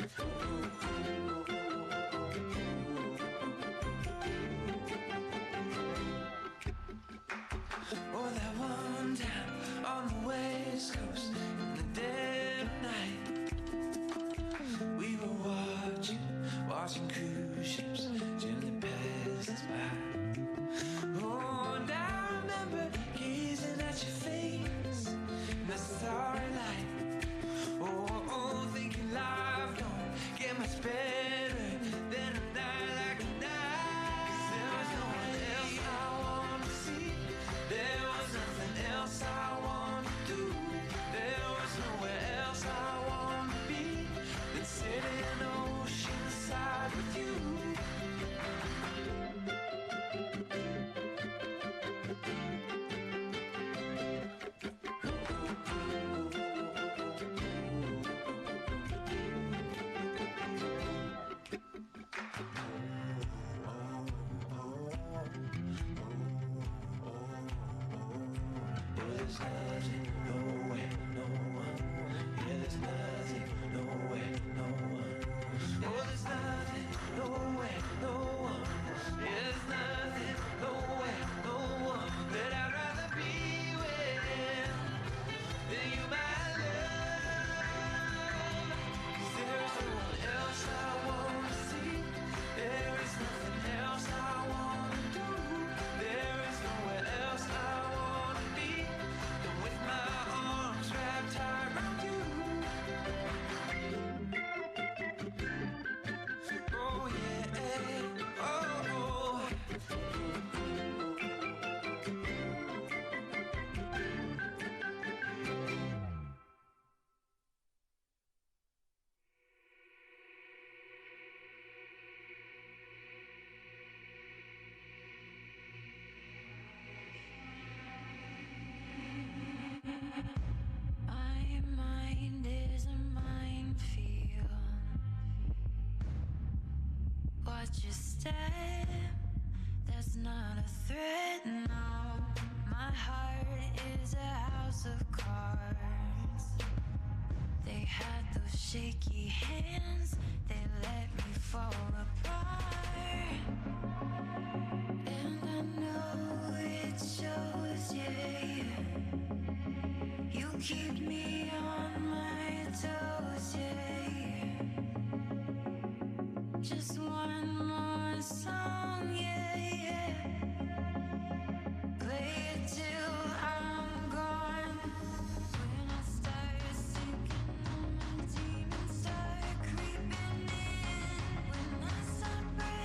Oh, that one time on the West Coast in the dead of night, we were watching cruise ships gently pass us by. Oh, and I remember gazing at your face in the starry light. Oh, thinking life don't get much better than a night like tonight. 'Cause there was no one else I wanted to see. There was nothing else I wanted to do. There was nowhere else I wanted to be than sitting oceanside with you. There's nothing, nowhere, no one. Yeah, there's nothing, nowhere, no one. Oh, there's nothing, nowhere, no one. Yeah, there's nothing, nowhere, no one that I'd rather be with than you, my love. 'Cause there is no one else I want to see. There is nothing else I want to do. There is nowhere else I want to be than with my arms wrapped tight around you. Oh yeah, oh, oh. My mind is a minefield. Watch your step, that's not a threat, no. My heart is a house of cards. They had those shaky hands, they let me fall apart. And I know it shows, yeah. You keep me on my toes, yeah. Just one more song, yeah. Play it till I'm gone. When I start sinking, all my demons start creeping in. When I start breaking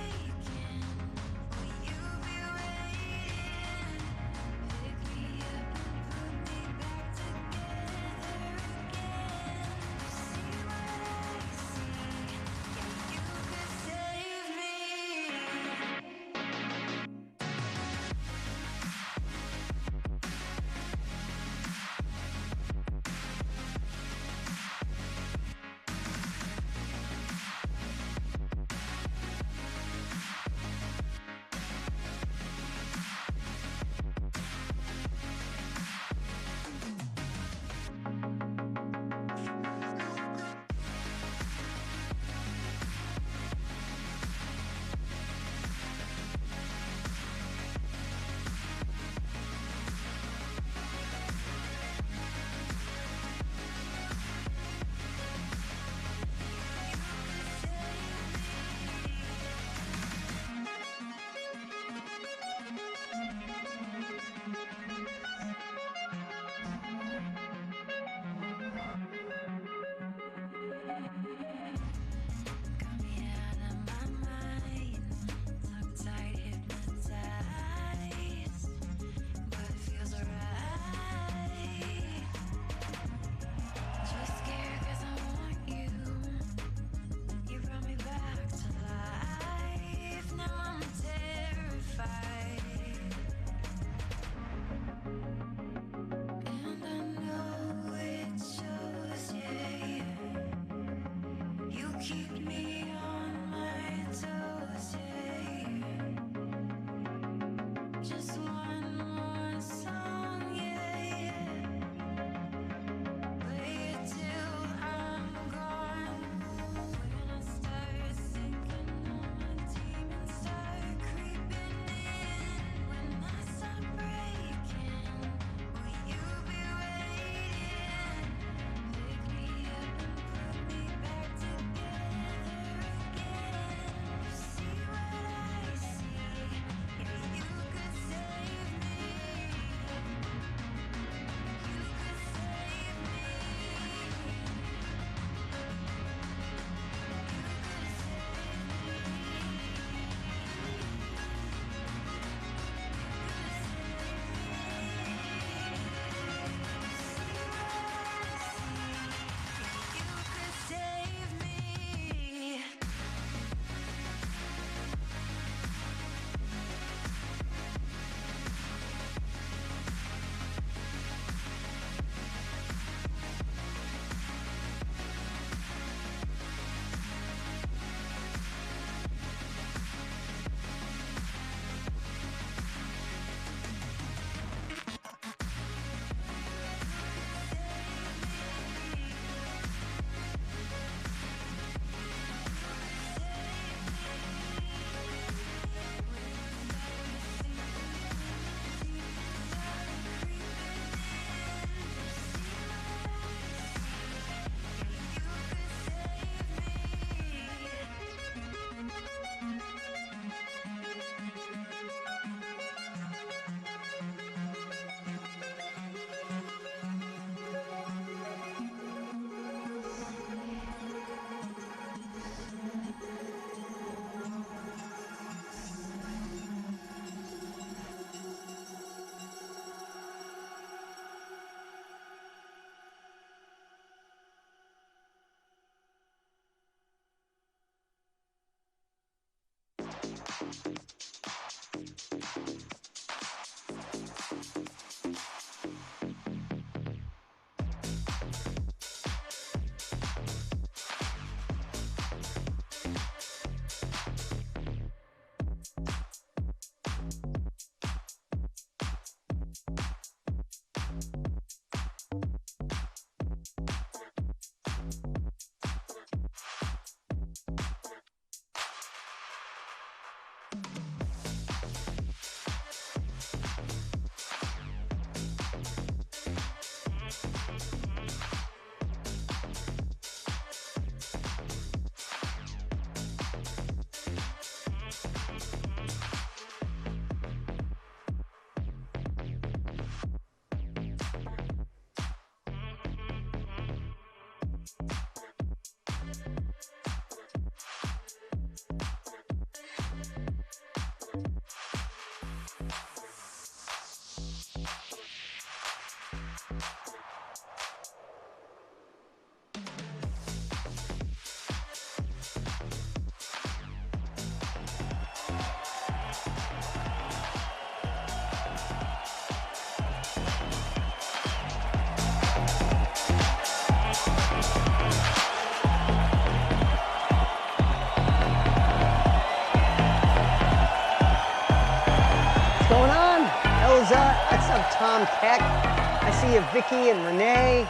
What's up, Tom Keck? I see you, Vicky and Renee.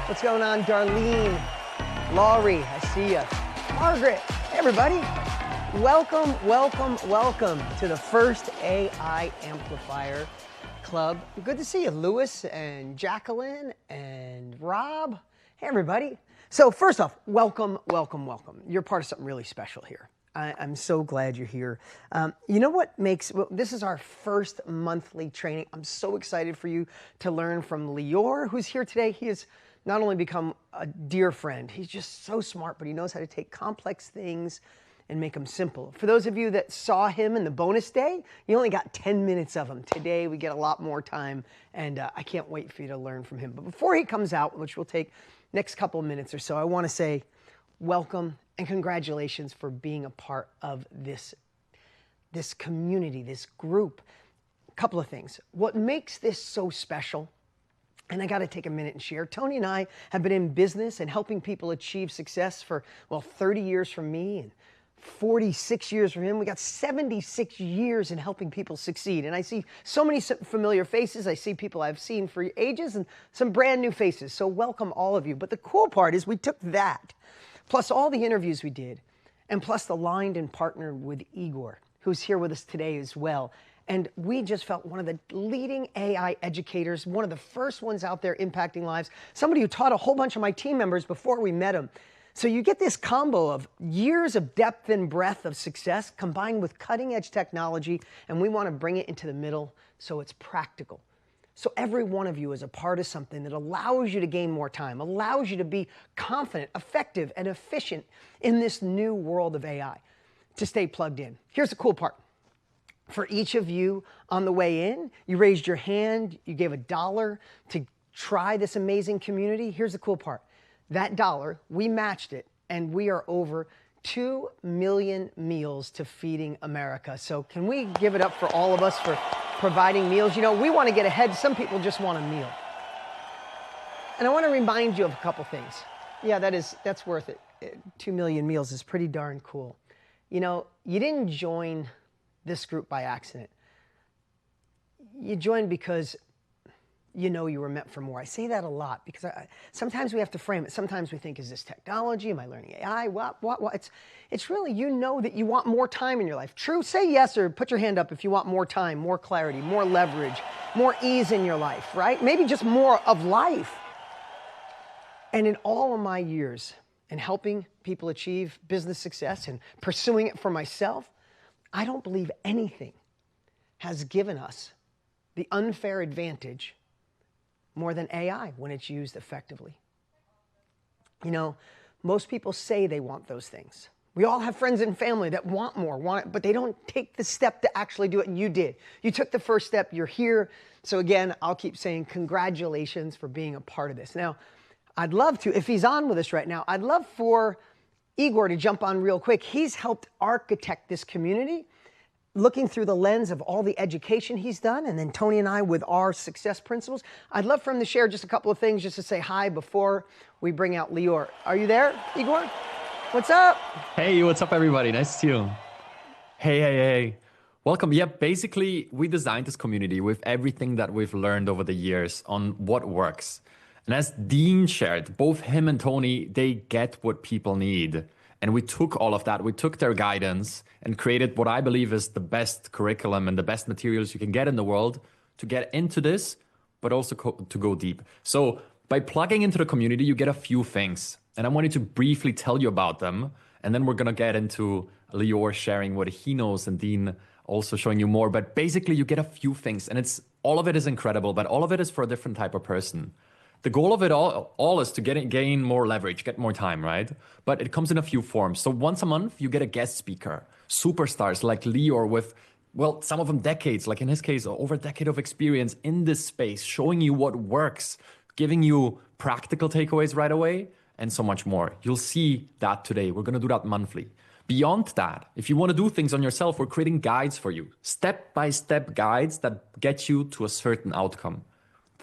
What's going on, Darlene? Laurie, I see you. Margaret, hey, everybody. Welcome, welcome, welcome to the first AI Amplifier Club. Good to see you, Lewis and Jacqueline and Rob. Hey, everybody. So first off, welcome, welcome, welcome. You're part of something really special here. I'm so glad you're here. You know what this is our first monthly training. I'm so excited for you to learn from Lior, who's here today. He has not only become a dear friend, he's just so smart, but he knows how to take complex things and make them simple. For those of you that saw him in the bonus day, you only got 10 minutes of him. Today we get a lot more time, and I can't wait for you to learn from him. But before he comes out, which will take next couple of minutes or so, I want to say welcome and congratulations for being a part of this community, this group. A couple of things. What makes this so special, and I got to take a minute and share, Tony and I have been in business and helping people achieve success for, 30 years from me and 46 years from him. We got 76 years in helping people succeed. And I see so many familiar faces. I see people I've seen for ages and some brand new faces. So welcome all of you. But the cool part is we took that, plus all the interviews we did, and plus aligned and partnered with Igor, who's here with us today as well. And we just felt one of the leading AI educators, one of the first ones out there impacting lives, somebody who taught a whole bunch of my team members before we met him. So you get this combo of years of depth and breadth of success combined with cutting edge technology, and we want to bring it into the middle so it's practical. So every one of you is a part of something that allows you to gain more time, allows you to be confident, effective, and efficient in this new world of AI, to stay plugged in. Here's the cool part. For each of you on the way in, you raised your hand, you gave $1 to try this amazing community. Here's the cool part. That $1, we matched it, and we are over 2 million meals to feeding America. So can we give it up for all of us for providing meals? You know, we want to get ahead. Some people just want a meal. And I want to remind you of a couple things. Yeah, that's worth it. 2 million meals is pretty darn cool. You know, you didn't join this group by accident. You joined because you know you were meant for more. I say that a lot because sometimes we have to frame it. Sometimes we think, is this technology? Am I learning AI? What? It's really, you know that you want more time in your life. True, say yes or put your hand up if you want more time, more clarity, more leverage, more ease in your life, right? Maybe just more of life. And in all of my years in helping people achieve business success and pursuing it for myself, I don't believe anything has given us the unfair advantage more than AI when it's used effectively. You know, most people say they want those things. We all have friends and family that want more, but they don't take the step to actually do it, and you did. You took the first step, you're here. So again, I'll keep saying congratulations for being a part of this. Now, I'd love to, if he's on with us right now, I'd love for Igor to jump on real quick. He's helped architect this community. looking through the lens of all the education he's done, and then Tony and I with our success principles. I'd love for him to share just a couple of things just to say hi before we bring out Lior. Are you there, Igor? What's up? Hey, what's up, everybody? Nice to see you. Hey. Welcome. Yeah, basically, we designed this community with everything that we've learned over the years on what works. And as Dean shared, both him and Tony, they get what people need. And we took all of that, we took their guidance and created what I believe is the best curriculum and the best materials you can get in the world to get into this, but also to go deep. So by plugging into the community, you get a few things. And I wanted to briefly tell you about them. And then we're going to get into Lior sharing what he knows and Dean also showing you more. But basically, you get a few things. And all of it is incredible, but all of it is for a different type of person. The goal of it all is to gain more leverage, get more time, right? But it comes in a few forms. So once a month, you get a guest speaker, superstars like Lior with, well, some of them decades, like in his case, over a decade of experience in this space, showing you what works, giving you practical takeaways right away, and so much more. You'll see that today. We're going to do that monthly. Beyond that, if you want to do things on yourself, we're creating guides for you, step-by-step guides that get you to a certain outcome.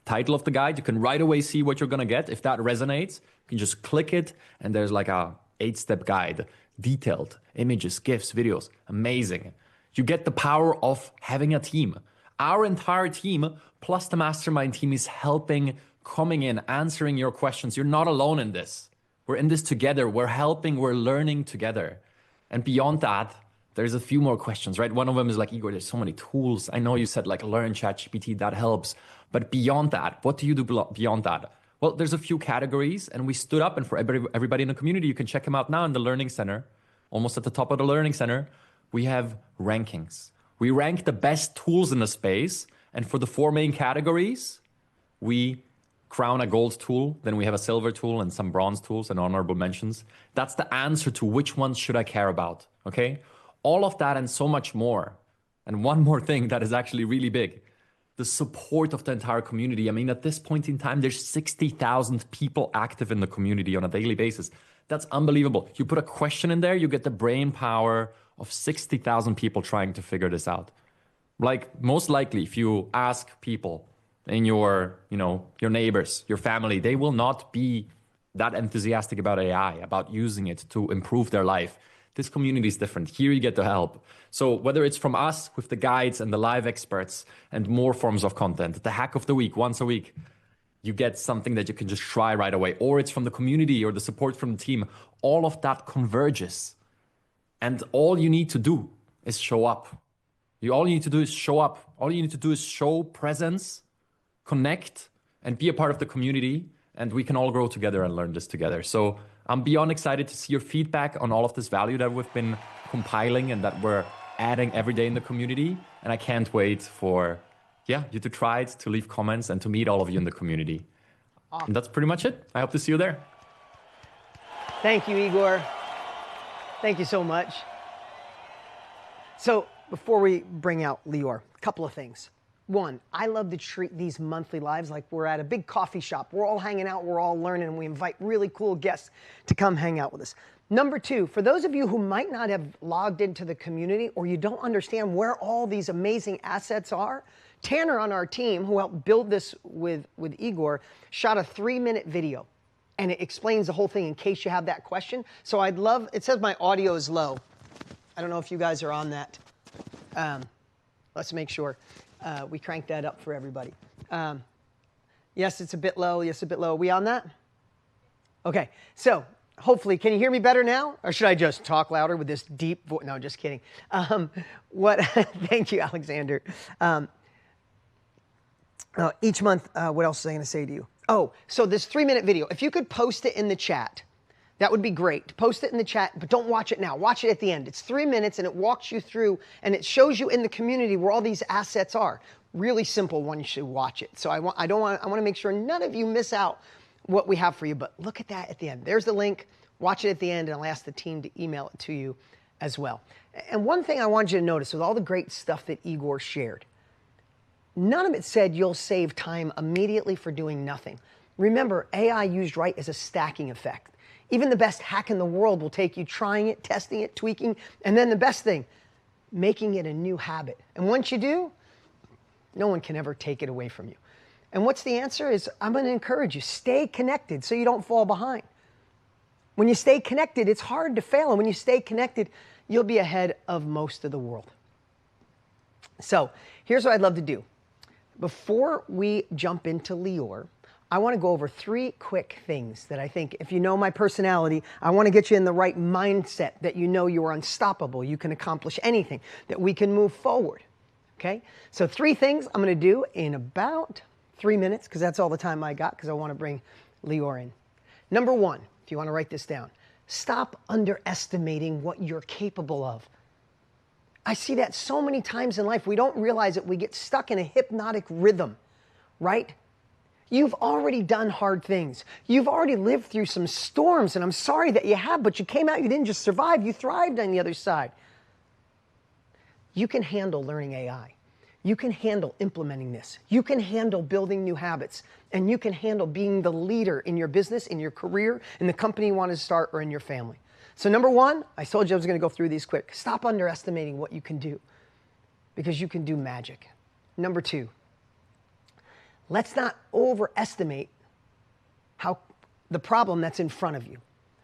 Title of the guide, you can right away see what you're going to get. If that resonates, you can just click it and there's like a 8-step guide, detailed images, GIFs, videos, amazing. You get the power of having a team. Our entire team plus the mastermind team is helping, coming in, answering your questions. You're not alone in this. We're in this together. We're helping, we're learning together. And beyond that, there's a few more questions, right? One of them is like, Igor, there's so many tools. I know you said like learn ChatGPT, that helps. But beyond that, what do you do beyond that? Well, there's a few categories and we stood up, and for everybody in the community, you can check them out now in the Learning Center. Almost at the top of the Learning Center, we have rankings. We rank the best tools in the space. And for the 4 main categories, we crown a gold tool, then we have a silver tool and some bronze tools and honorable mentions. That's the answer to which ones should I care about, okay? All of that and so much more. And one more thing that is actually really big, the support of the entire community. I mean, at this point in time, there's 60,000 people active in the community on a daily basis. That's unbelievable. You put a question in there, you get the brain power of 60,000 people trying to figure this out. Like most likely, if you ask people in your neighbors, your family, they will not be that enthusiastic about AI, about using it to improve their life. This community is different. Here you get the help. So whether it's from us with the guides and the live experts and more forms of content, the hack of the week, once a week, you get something that you can just try right away. Or it's from the community or the support from the team. All of that converges. And all you need to do is show up. All you need to do is show up. All you need to do is show presence, connect, and be a part of the community. And we can all grow together and learn this together. So I'm beyond excited to see your feedback on all of this value that we've been compiling and that we're adding every day in the community. And I can't wait for you to try it, to leave comments, and to meet all of you in the community. Awesome. And that's pretty much it. I hope to see you there. Thank you, Igor. Thank you so much. So before we bring out Lior, a couple of things. One, I love to treat these monthly lives like we're at a big coffee shop. We're all hanging out, we're all learning, and we invite really cool guests to come hang out with us. Number two, for those of you who might not have logged into the community or you don't understand where all these amazing assets are, Tanner on our team, who helped build this with Igor, shot a 3-minute video. And it explains the whole thing in case you have that question. So it says my audio is low. I don't know if you guys are on that. Let's make sure. We crank that up for everybody. Yes, it's a bit low. Yes, a bit low. Are we on that? Okay. So hopefully, can you hear me better now? Or should I just talk louder with this deep voice? No, just kidding. Thank you, Alexander. Each month, what else was I going to say to you? Oh, so this 3-minute video, if you could post it in the chat, that would be great. Post it in the chat, but don't watch it now. Watch it at the end. It's 3 minutes and it walks you through and it shows you in the community where all these assets are. Really simple one, you should watch it. So I want to make sure none of you miss out what we have for you, but look at that at the end. There's the link. Watch it at the end and I'll ask the team to email it to you as well. And one thing I want you to notice with all the great stuff that Igor shared, none of it said you'll save time immediately for doing nothing. Remember, AI used right is a stacking effect. Even the best hack in the world will take you trying it, testing it, tweaking, and then the best thing, making it a new habit. And once you do, no one can ever take it away from you. And what's the answer is I'm going to encourage you, stay connected so you don't fall behind. When you stay connected, it's hard to fail. And when you stay connected, you'll be ahead of most of the world. So here's what I'd love to do. Before we jump into Lior, I want to go over 3 quick things that I think, if you know my personality, I want to get you in the right mindset that you know you are unstoppable, you can accomplish anything, that we can move forward. Okay? So 3 things I'm going to do in about 3 minutes, because that's all the time I got, because I want to bring Lior in. Number 1, if you want to write this down, stop underestimating what you're capable of. I see that so many times in life. We don't realize it. We get stuck in a hypnotic rhythm, right? You've already done hard things. You've already lived through some storms, and I'm sorry that you have, but you came out, you didn't just survive, you thrived on the other side. You can handle learning AI. You can handle implementing this. You can handle building new habits, and you can handle being the leader in your business, in your career, in the company you want to start, or in your family. So number 1, I told you I was going to go through these quick. Stop underestimating what you can do, because you can do magic. Number 2, let's not overestimate the problem that's in front of you,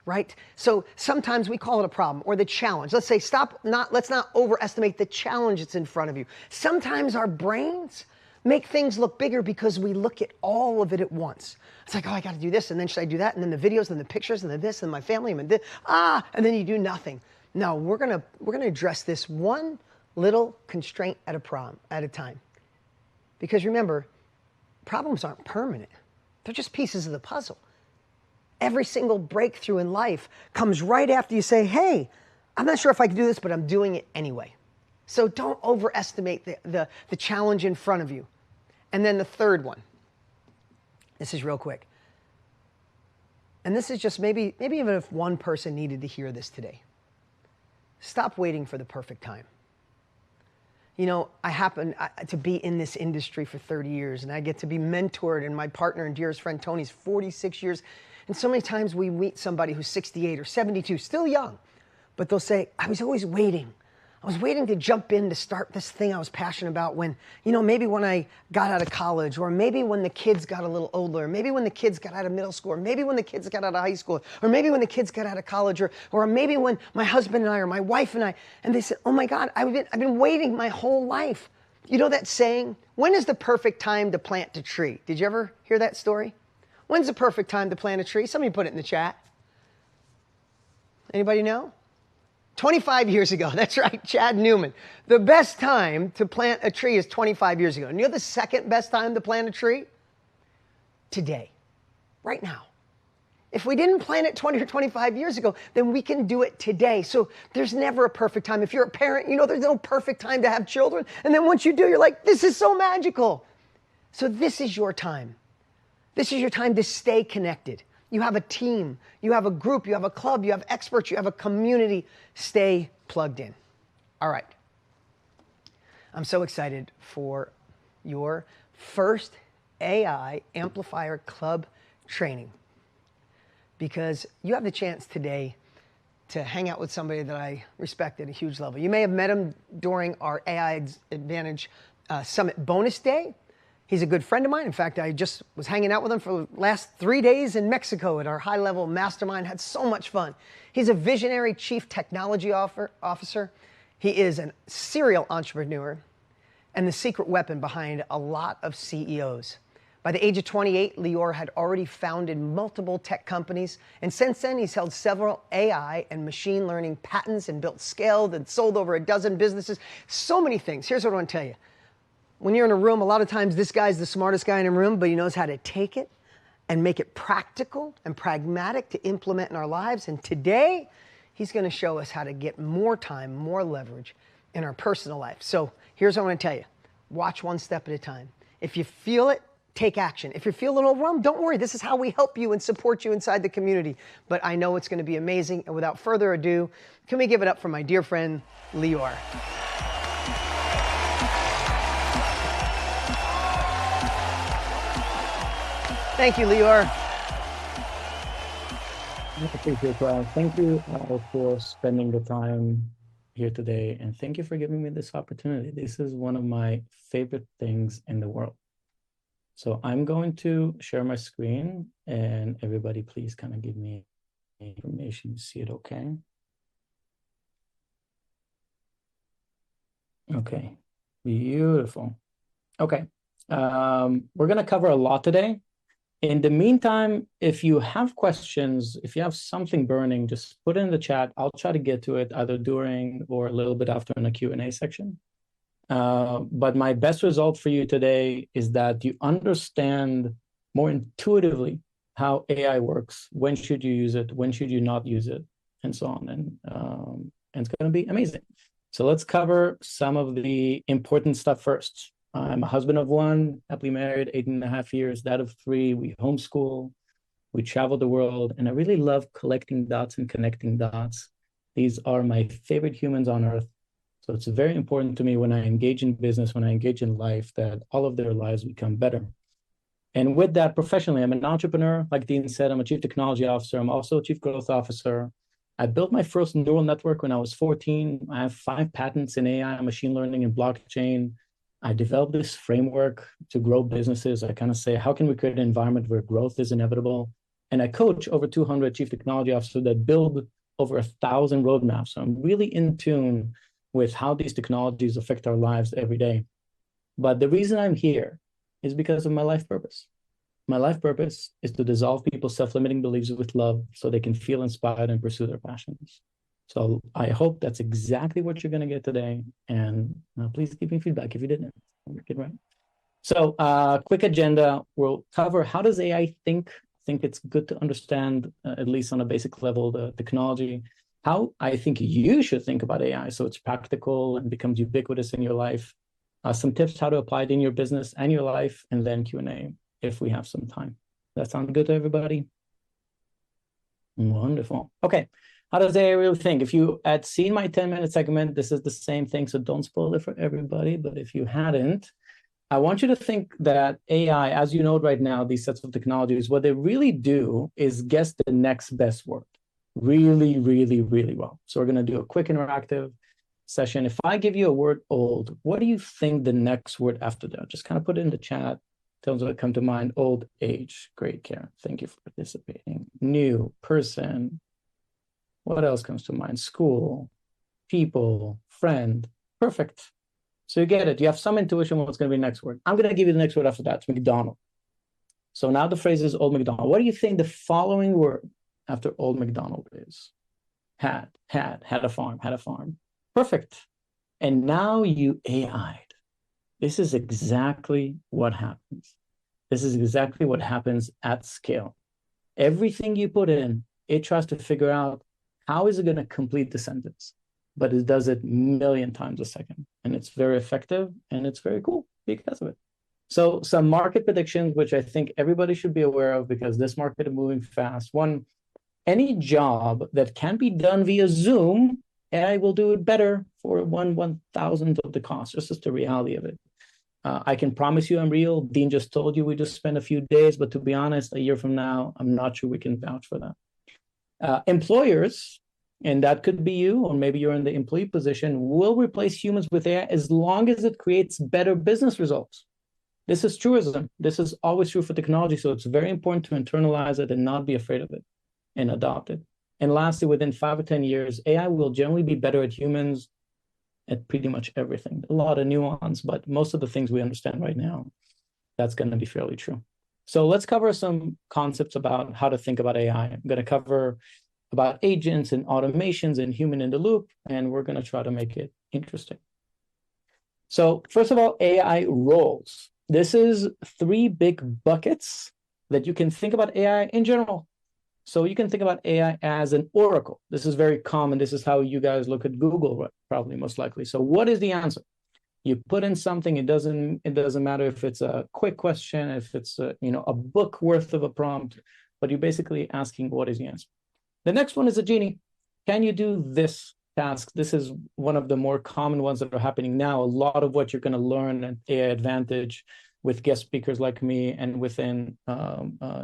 right? So sometimes we call it a problem or the challenge. Let's say let's not overestimate the challenge that's in front of you. Sometimes our brains make things look bigger because we look at all of it at once. It's like, oh, I got to do this, and then should I do that? And then the videos, and the pictures, and the this, and my family, and this, and then you do nothing. No, we're gonna address this one little constraint at a time. Because remember, problems aren't permanent. They're just pieces of the puzzle. Every single breakthrough in life comes right after you say, hey, I'm not sure if I can do this, but I'm doing it anyway. So don't overestimate the challenge in front of you. And then the third one, this is real quick. And this is just maybe even if one person needed to hear this today. Stop waiting for the perfect time. You know, I happen to be in this industry for 30 years, and I get to be mentored, and my partner and dearest friend Tony's 46 years. And so many times we meet somebody who's 68 or 72, still young, but they'll say, I was always waiting. I was waiting to jump in to start this thing I was passionate about when, maybe when I got out of college, or maybe when the kids got a little older, or maybe when the kids got out of middle school, or maybe when the kids got out of high school, or maybe when the kids got out of college, or maybe when my husband and I, or my wife and I, and they said, oh my God, I've been waiting my whole life. You know that saying, when is the perfect time to plant a tree? Did you ever hear that story? When's the perfect time to plant a tree? Somebody put it in the chat. Anybody know? 25 years ago. That's right, Chad Newman. The best time to plant a tree is 25 years ago. And you know the second best time to plant a tree? Today, right now. If we didn't plant it 20 or 25 years ago, then we can do it today. So there's never a perfect time. If you're a parent, you know there's no perfect time to have children. And then once you do, you're like, this is so magical. So this is your time. This is your time to stay connected. You have a team, you have a group, you have a club, you have experts, you have a community. Stay plugged in. All right. I'm so excited for your first AI Amplifier Club training, because you have the chance today to hang out with somebody that I respect at a huge level. You may have met him during our AI Advantage Summit bonus day. He's a good friend of mine. In fact, I just was hanging out with him for the last 3 days in Mexico at our high-level mastermind. Had so much fun. He's a visionary chief technology officer. He is a serial entrepreneur and the secret weapon behind a lot of CEOs. By the age of 28, Lior had already founded multiple tech companies, and since then he's held several AI and machine learning patents and built, scaled, and sold over a dozen businesses. So many things. Here's what I want to tell you. When you're in a room, a lot of times this guy's the smartest guy in a room, but he knows how to take it and make it practical and pragmatic to implement in our lives. And today, he's going to show us how to get more time, more leverage in our personal life. So here's what I want to tell you. Watch one step at a time. If you feel it, take action. If you're feeling overwhelmed, don't worry. This is how we help you and support you inside the community. But I know it's going to be amazing. And without further ado, can we give it up for my dear friend, Lior? Thank you, Lior. Thank you, Clive. Thank you for spending the time here today, and thank you for giving me this opportunity. This is one of my favorite things in the world. So I'm going to share my screen, and everybody please kind of give me information. You see it okay? Okay, beautiful. Okay, we're gonna cover a lot today. In the meantime, if you have questions, if you have something burning, just put it in the chat. I'll try to get to it either during or a little bit after in the Q&A section. But my best result for you today is that you understand more intuitively how AI works, when should you use it, when should you not use it, and so on. And it's going to be amazing. So let's cover some of the important stuff first. I'm a husband of one, happily married, 8.5 years, dad of 3. We homeschool, we travel the world, and I really love collecting dots and connecting dots. These are my favorite humans on earth. So it's very important to me when I engage in business, when I engage in life, that all of their lives become better. And with that, professionally, I'm an entrepreneur. Like Dean said, I'm a chief technology officer. I'm also a chief growth officer. I built my first neural network when I was 14. I have 5 patents in AI, machine learning, and blockchain. I developed this framework to grow businesses. I kind of say, how can we create an environment where growth is inevitable? And I coach over 200 chief technology officers that build over 1,000 roadmaps. So I'm really in tune with how these technologies affect our lives every day. But the reason I'm here is because of my life purpose. My life purpose is to dissolve people's self-limiting beliefs with love so they can feel inspired and pursue their passions. So I hope that's exactly what you're going to get today. And please give me feedback if you didn't. Get right. So quick agenda. We'll cover how does AI think. I think it's good to understand, at least on a basic level, the technology. How I think you should think about AI so it's practical and becomes ubiquitous in your life. Some tips how to apply it in your business and your life, and then Q&A if we have some time. That sound good to everybody? Wonderful. Okay. How does AI really think? If you had seen my 10-minute segment, this is the same thing, so don't spoil it for everybody. But if you hadn't, I want you to think that AI, as you know right now, these sets of technologies, what they really do is guess the next best word really, really, really well. So we're going to do a quick interactive session. If I give you a word old, what do you think the next word after that? Just kind of put it in the chat. Tell us what come to mind. Old age, great care. Thank you for participating. New, person. What else comes to mind? School, people, friend. Perfect. So you get it. You have some intuition what's going to be the next word. I'm going to give you the next word after that. It's McDonald. So now the phrase is Old McDonald. What do you think the following word after Old McDonald is? Had a farm. Perfect. And now you AI'd. This is exactly what happens. This is exactly what happens at scale. Everything you put in, it tries to figure out how is it going to complete the sentence, but it does it a million times a second. And it's very effective and it's very cool because of it. So some market predictions, which I think everybody should be aware of because this market is moving fast. One, any job that can be done via Zoom, AI will do it better for 1/1000th of the cost. This is the reality of it. I can promise you I'm real. Dean just told you we just spent a few days, but to be honest, a year from now, I'm not sure we can vouch for that. Employers, and that could be you, or maybe you're in the employee position, will replace humans with AI as long as it creates better business results. This is truism. This is always true for technology, so it's very important to internalize it and not be afraid of it and adopt it. And lastly, within 5 or 10 years, AI will generally be better at humans at pretty much everything. A lot of nuance, but most of the things we understand right now, that's going to be fairly true. So let's cover some concepts about how to think about AI. I'm going to cover about agents and automations and human in the loop, and we're going to try to make it interesting. So first of all, AI roles. This is 3 big buckets that you can think about AI in general. So you can think about AI as an oracle. This is very common. This is how you guys look at Google, probably most likely. So what is the answer? You put in something. It doesn't matter if it's a quick question, if it's a book worth of a prompt, but you're basically asking what is the answer. The next one is a genie. Can you do this task? This is one of the more common ones that are happening now. A lot of what you're going to learn at AI Advantage with guest speakers like me and within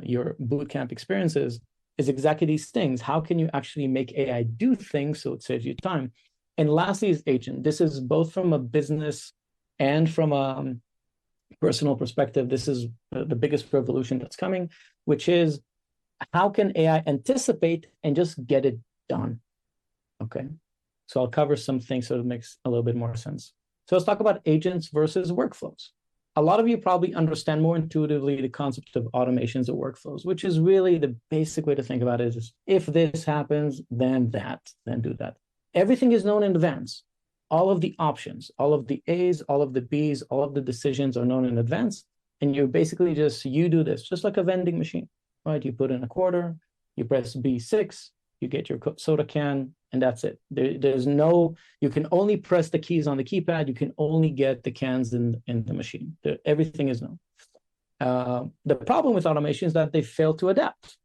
your bootcamp experiences is exactly these things. How can you actually make AI do things so it saves you time? And lastly is agent. This is both from a business and from a personal perspective. This is the biggest revolution that's coming, which is how can AI anticipate and just get it done? Okay. So I'll cover some things so it makes a little bit more sense. So let's talk about agents versus workflows. A lot of you probably understand more intuitively the concept of automations or workflows, which is really the basic way to think about it is if this happens, then that, then do that. Everything is known in advance. All of the options, all of the A's, all of the B's, all of the decisions are known in advance. And you basically just, you do this, just like a vending machine, right? You put in a quarter, you press B6, you get your soda can, and that's it. There's no, you can only press the keys on the keypad. You can only get the cans in the machine. Everything is known. The problem with automation is that they fail to adapt.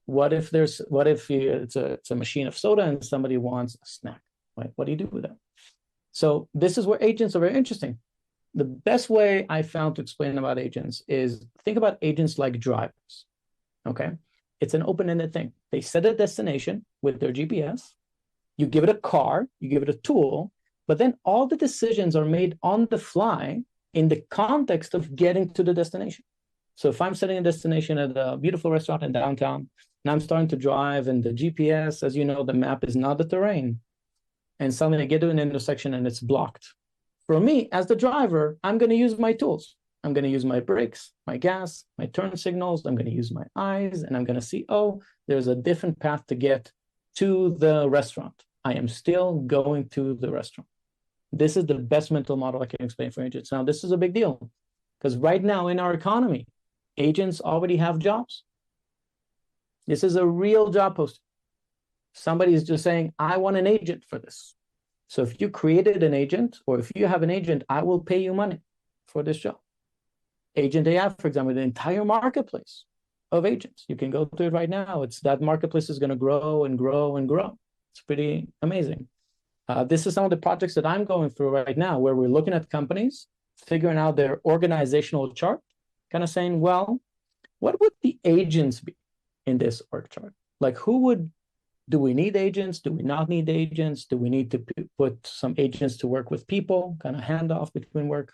What if it's a machine of soda and somebody wants a snack, right? What do you do with that? So this is where agents are very interesting. The best way I found to explain about agents is think about agents like drivers, okay? It's an open-ended thing. They set a destination with their GPS. You give it a car, you give it a tool, but then all the decisions are made on the fly in the context of getting to the destination. So if I'm setting a destination at a beautiful restaurant in downtown, and I'm starting to drive, and the GPS, as you know, the map is not the terrain, and suddenly I get to an intersection and it's blocked. For me, as the driver, I'm going to use my tools. I'm going to use my brakes, my gas, my turn signals. I'm going to use my eyes, and I'm going to see, oh, there's a different path to get to the restaurant. I am still going to the restaurant. This is the best mental model I can explain for agents. Now, this is a big deal because right now in our economy, agents already have jobs. This is a real job posting. Somebody is just saying, I want an agent for this. So if you created an agent, or if you have an agent, I will pay you money for this job. Agent AI, for example, the entire marketplace of agents. You can go to it right now. It's that marketplace is going to grow and grow and grow. It's pretty amazing. This is some of the projects that I'm going through right now, where we're looking at companies, figuring out their organizational chart, kind of saying, well, what would the agents be in this org chart? Like, do we need agents? Do we not need agents? Do we need to put some agents to work with people, kind of handoff between work?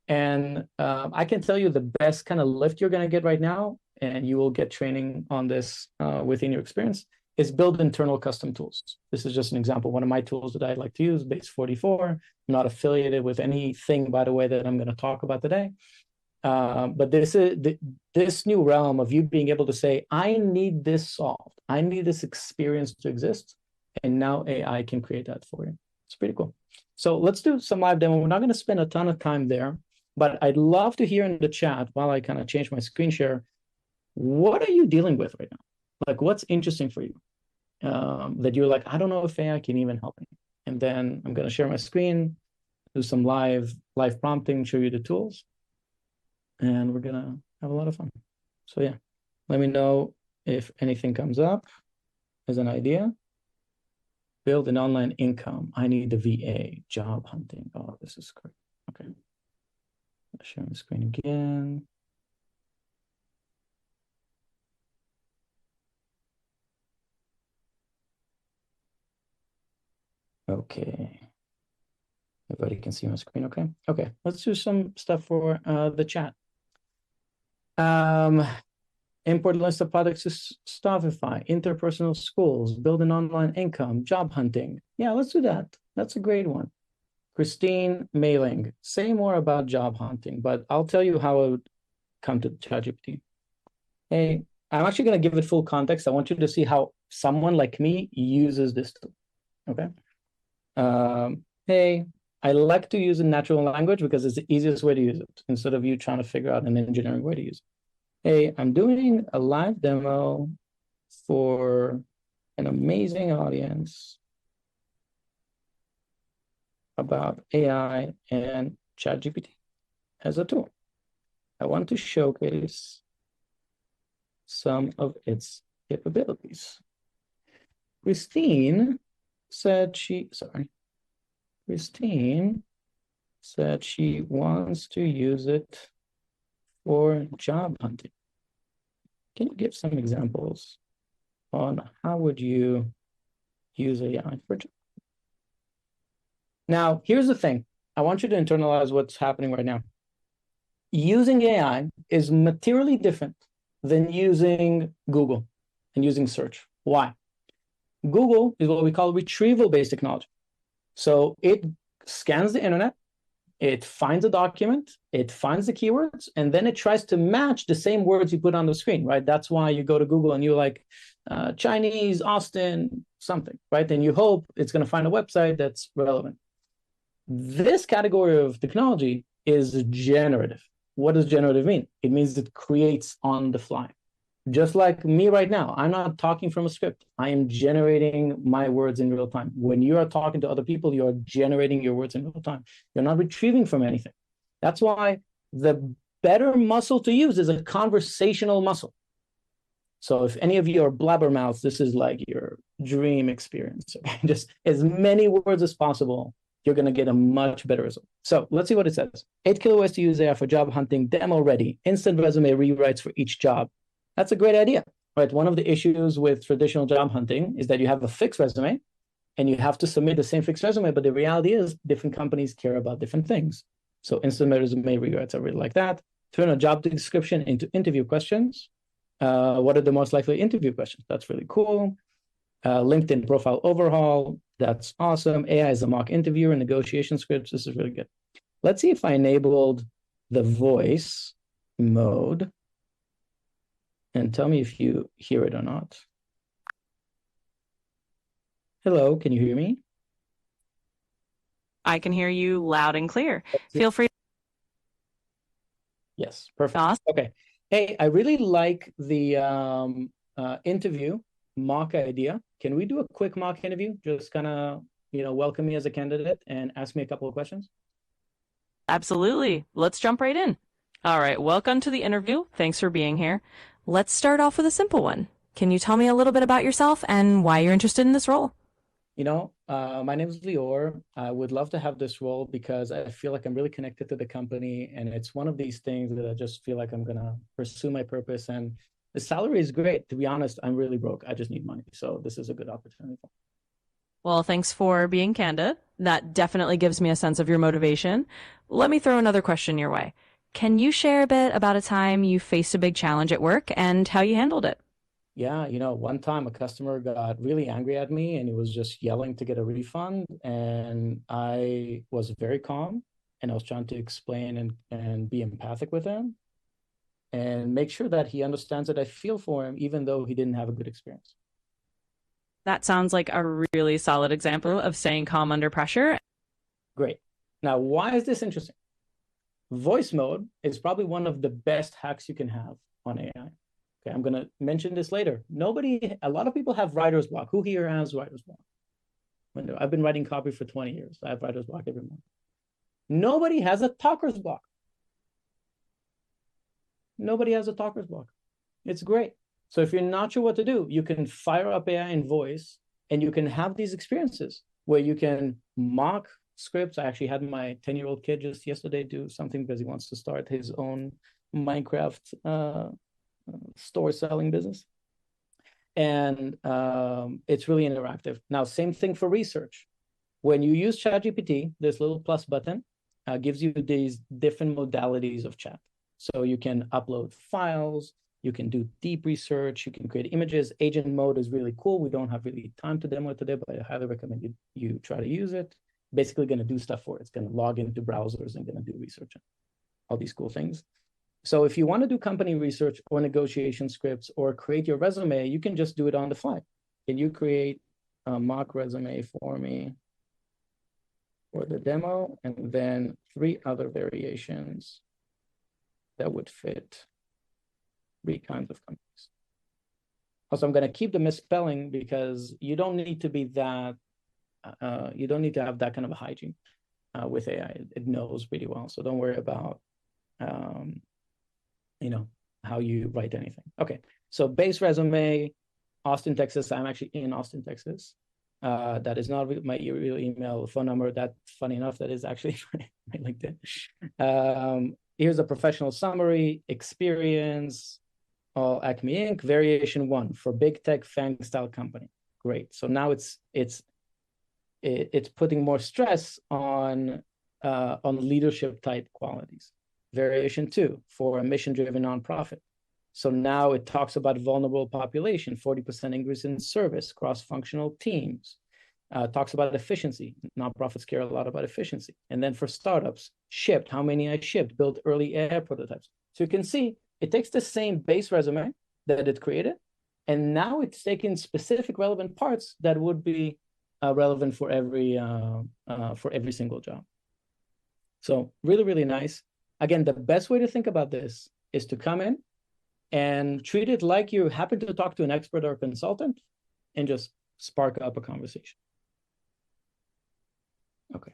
And I can tell you the best kind of lift you're going to get right now, and you will get training on this within your experience, is build internal custom tools. This is just an example. One of my tools that I like to use, Base 44. I'm not affiliated with anything, by the way, that I'm going to talk about today. But this new realm of you being able to say, I need this solved. I need this experience to exist. And now AI can create that for you. It's pretty cool. So let's do some live demo. We're not going to spend a ton of time there, but I'd love to hear in the chat while I kind of change my screen share, what are you dealing with right now? Like, what's interesting for you that you're like, I don't know if AI can even help me. And then I'm going to share my screen, do some live prompting, show you the tools. And we're going to have a lot of fun. So yeah, let me know if anything comes up as an idea. Build an online income. I need the VA. Job hunting. Oh, this is great. Okay. Share my screen again. Okay. Everybody can see my screen, okay? Okay, let's do some stuff for the chat. Import list of products to Shopify, interpersonal schools, build an online income, job hunting. Yeah, let's do that. That's a great one. Christine, mailing. Say more about job hunting, but I'll tell you how I would come to ChatGPT. Hey, I'm actually going to give it full context. I want you to see how someone like me uses this tool, okay? Hey, I like to use a natural language because it's the easiest way to use it instead of you trying to figure out an engineering way to use it. Hey, I'm doing a live demo for an amazing audience about AI and ChatGPT as a tool. I want to showcase some of its capabilities. Christine said she wants to use it for job hunting. Can you give some examples on how would you use AI for job? Now, here's the thing. I want you to internalize what's happening right now. Using AI is materially different than using Google and using search. Why? Google is what we call retrieval-based technology. So it scans the internet, it finds a document, it finds the keywords, and then it tries to match the same words you put on the screen, right? That's why you go to Google and you're like, Chinese, Austin, something, right? And you hope it's going to find a website that's relevant. This category of technology is generative. What does generative mean? It means it creates on the fly. Just like me right now, I'm not talking from a script. I am generating my words in real time. When you are talking to other people, you're generating your words in real time. You're not retrieving from anything. That's why the better muscle to use is a conversational muscle. So if any of you are blabbermouths, this is like your dream experience. Okay? Just as many words as possible, you're going to get a much better result. So let's see what it says. 8 killer ways to use AI for job hunting, demo ready, instant resume rewrites for each job. That's a great idea, right? One of the issues with traditional job hunting is that you have a fixed resume and you have to submit the same fixed resume. But the reality is different companies care about different things. So instant resume rewrites, I really like that. Turn a job description into interview questions. What are the most likely interview questions? That's really cool. LinkedIn profile overhaul. That's awesome. AI is a mock interviewer, negotiation scripts. This is really good. Let's see if I enabled the voice mode. And tell me if you hear it or not. Hello, can you hear me? I can hear you loud and clear. Feel free. Yes, perfect. Awesome. Okay. Hey, I really like the interview mock idea. Can we do a quick mock interview? Just kind of, welcome me as a candidate and ask me a couple of questions. Absolutely. Let's jump right in. All right. Welcome to the interview. Thanks for being here. Let's start off with a simple one. Can you tell me a little bit about yourself and why you're interested in this role? My name is Lior. I would love to have this role because I feel like I'm really connected to the company, and it's one of these things that I just feel like I'm going to pursue my purpose. And the salary is great. To be honest, I'm really broke. I just need money. So this is a good opportunity. Well, thanks for being candid. That definitely gives me a sense of your motivation. Let me throw another question your way. Can you share a bit about a time you faced a big challenge at work and how you handled it? Yeah, one time a customer got really angry at me and he was just yelling to get a refund. And I was very calm and I was trying to explain and be empathic with him and make sure that he understands that I feel for him, even though he didn't have a good experience. That sounds like a really solid example of staying calm under pressure. Great. Now, why is this interesting? Voice mode is probably one of the best hacks you can have on AI. Okay, I'm going to mention this later. A lot of people have writer's block. Who here has writer's block? I've been writing copy for 20 years. I have writer's block every month. Nobody has a talker's block. Nobody has a talker's block. It's great. So if you're not sure what to do, you can fire up AI in voice and you can have these experiences where you can mock scripts. I actually had my 10-year-old kid just yesterday do something because he wants to start his own Minecraft store selling business. And it's really interactive. Now, same thing for research. When you use ChatGPT, this little plus button gives you these different modalities of chat. So you can upload files, you can do deep research, you can create images. Agent mode is really cool. We don't have really time to demo it today, but I highly recommend you try to use it. Basically going to do stuff for it. It's going to log into browsers and going to do research and all these cool things. So if you want to do company research or negotiation scripts or create your resume, you can just do it on the fly. Can you create a mock resume for me for the demo? And then 3 other variations that would fit 3 kinds of companies. Also, I'm going to keep the misspelling because you don't need to be that, you don't need to have that kind of a hygiene with AI. It knows pretty well. So don't worry about how you write anything. Okay, so base resume, Austin, Texas. I'm actually in Austin, Texas. That is not my real email, phone number. That, funny enough, that is actually my LinkedIn. Here's a professional summary, experience, all Acme Inc. Variation 1 for big tech FANG style company. Great. So now it's it's putting more stress on leadership type qualities. Variation 2 for a mission-driven nonprofit. So now it talks about vulnerable population, 40% increase in service, cross-functional teams. Talks about efficiency. Nonprofits care a lot about efficiency. And then for startups, shipped, how many I shipped, built early AI prototypes. So you can see it takes the same base resume that it created, and now it's taking specific relevant parts that would be relevant for every single job. So really, really nice. Again, the best way to think about this is to come in and treat it like you happen to talk to an expert or a consultant and just spark up a conversation. Okay,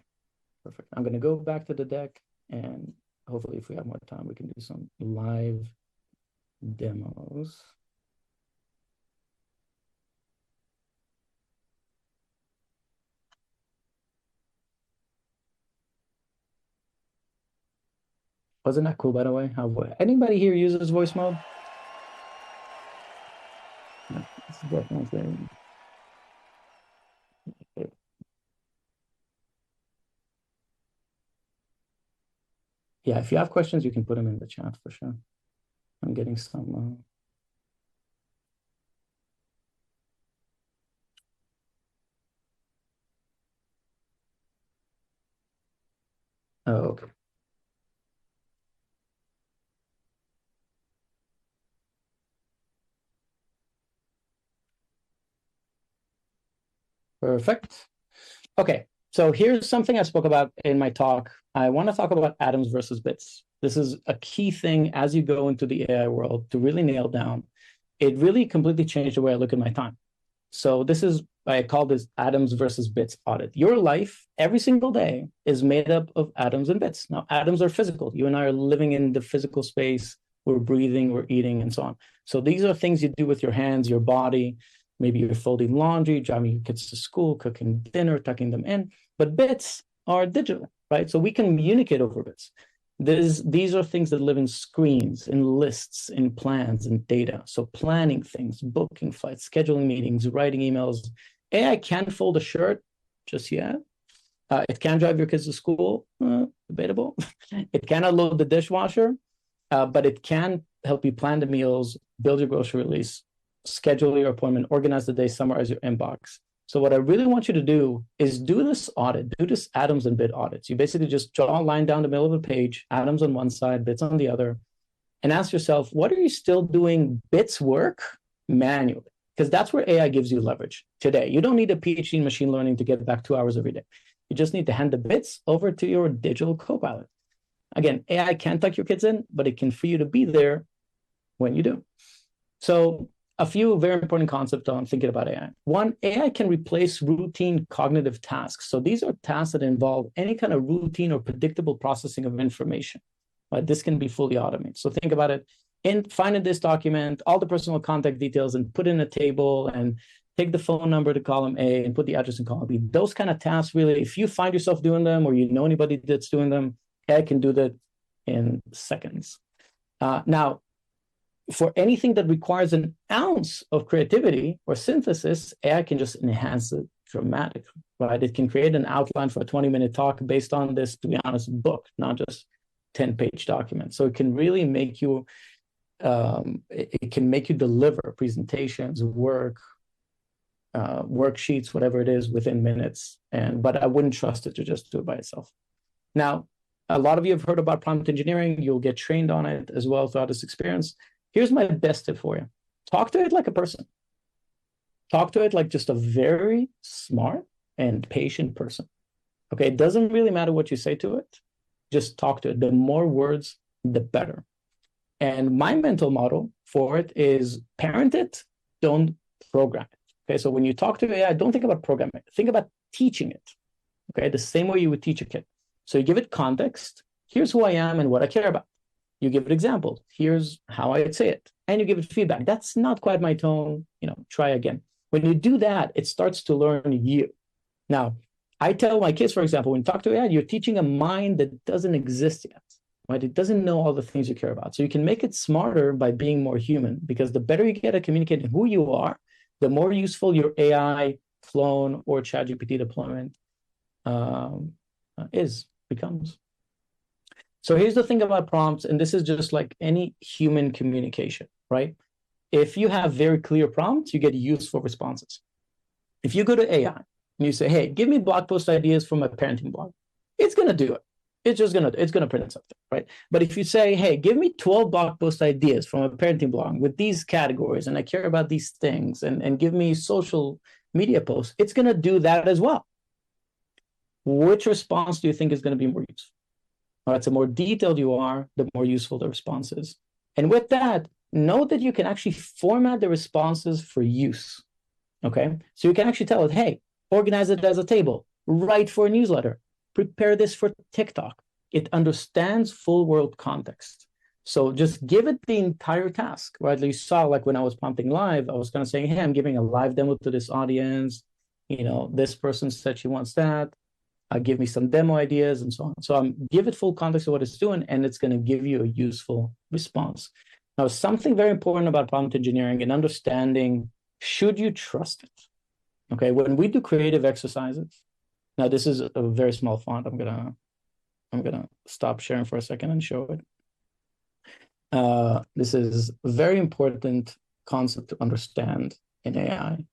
perfect. I'm going to go back to the deck, and hopefully if we have more time, we can do some live demos. Wasn't that cool, by the way? How anybody here uses voice mode? No, this is definitely. Okay. Yeah, if you have questions, you can put them in the chat for sure. I'm getting some. Oh, okay. Perfect. Okay, so here's something I spoke about in my talk. I want to talk about atoms versus bits. This is a key thing as you go into the AI world to really nail down. It really completely changed the way I look at my time. So this is, I call this atoms versus bits audit. Your life, every single day, is made up of atoms and bits. Now, atoms are physical. You and I are living in the physical space. We're breathing, we're eating, and so on. So these are things you do with your hands, your body. Maybe you're folding laundry, driving your kids to school, cooking dinner, tucking them in. But bits are digital, right? So we can communicate over bits. These are things that live in screens, in lists, in plans, and data. So planning things, booking flights, scheduling meetings, writing emails. AI can't fold a shirt just yet. It can drive your kids to school, debatable. It cannot load the dishwasher, but it can help you plan the meals, build your grocery list, schedule your appointment, organize the day, summarize your inbox. So what I really want you to do is do this audit, do this atoms and bit audits. You basically just draw a line down the middle of a page, atoms on one side, bits on the other, and ask yourself, what are you still doing bits work manually? Because that's where AI gives you leverage today. You don't need a PhD in machine learning to get back 2 hours every day. You just need to hand the bits over to your digital copilot. Again, AI can't tuck your kids in, but it can free you to be there when you do. So a few very important concepts on thinking about AI. One, AI can replace routine cognitive tasks. So these are tasks that involve any kind of routine or predictable processing of information. Right? This can be fully automated. So think about it. Find in this document all the personal contact details and put in a table and take the phone number to column A and put the address in column B. Those kind of tasks, really, if you find yourself doing them or you know anybody that's doing them, AI can do that in seconds. Now, for anything that requires an ounce of creativity or synthesis, AI can just enhance it dramatically, right? It can create an outline for a 20-minute talk based on this, to be honest, book, not just 10-page document. So it can really make you, it can make you deliver presentations, worksheets, whatever it is, within minutes. But I wouldn't trust it to just do it by itself. Now, a lot of you have heard about prompt engineering. You'll get trained on it as well throughout this experience. Here's my best tip for you. Talk to it like a person. Talk to it like just a very smart and patient person. Okay, it doesn't really matter what you say to it. Just talk to it. The more words, the better. And my mental model for it is parent it, don't program it. Okay, so when you talk to AI, don't think about programming. Think about teaching it. Okay, the same way you would teach a kid. So you give it context. Here's who I am and what I care about. You give it examples. Here's how I'd say it. And you give it feedback. That's not quite my tone. Try again. When you do that, it starts to learn you. Now, I tell my kids, for example, when you talk to AI, you're teaching a mind that doesn't exist yet, right? It doesn't know all the things you care about. So you can make it smarter by being more human, because the better you get at communicating who you are, the more useful your AI clone or ChatGPT deployment becomes. So here's the thing about prompts, and this is just like any human communication, right? If you have very clear prompts, you get useful responses. If you go to AI and you say, hey, give me blog post ideas from a parenting blog, it's going to do it. It's going to print something, right? But if you say, hey, give me 12 blog post ideas from a parenting blog with these categories, and I care about these things, and give me social media posts, it's going to do that as well. Which response do you think is going to be more useful? All right, the more detailed you are, the more useful the response is. And with that, know that you can actually format the responses for use, okay? So you can actually tell it, hey, organize it as a table, write for a newsletter, prepare this for TikTok. It understands full world context. So just give it the entire task, right? You saw, like when I was prompting live, I was kind of saying, hey, I'm giving a live demo to this audience. You know, this person said she wants that. Give me some demo ideas and so on. So give it full context of what it's doing, and it's going to give you a useful response. Now, something very important about prompt engineering and understanding, should you trust it? Okay, when we do creative exercises, now this is a very small font. I'm gonna stop sharing for a second and show it. This is a very important concept to understand in AI,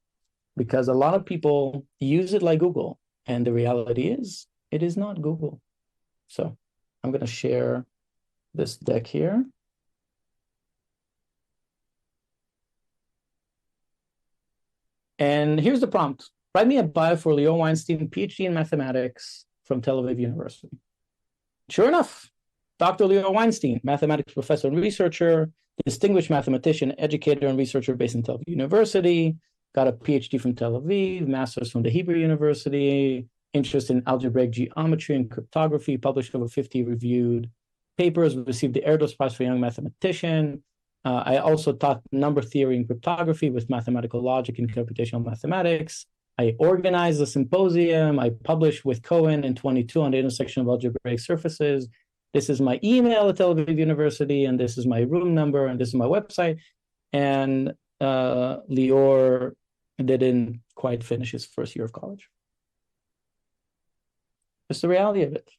because a lot of people use it like Google. And the reality is, it is not Google. So I'm going to share this deck here. And here's the prompt. Write me a bio for Leo Weinstein, PhD in mathematics from Tel Aviv University. Sure enough, Dr. Leo Weinstein, mathematics professor and researcher, distinguished mathematician, educator, and researcher based in Tel Aviv University, got a PhD from Tel Aviv, master's from the Hebrew University, interest in algebraic geometry and cryptography, published over 50 reviewed papers, received the Erdos Prize for Young Mathematician. I also taught number theory and cryptography with mathematical logic and computational mathematics. I organized a symposium. I published with Cohen in 22 on the intersection of algebraic surfaces. This is my email at Tel Aviv University, and this is my room number, and this is my website. And Lior didn't quite finish his first year of college. It's the reality of it.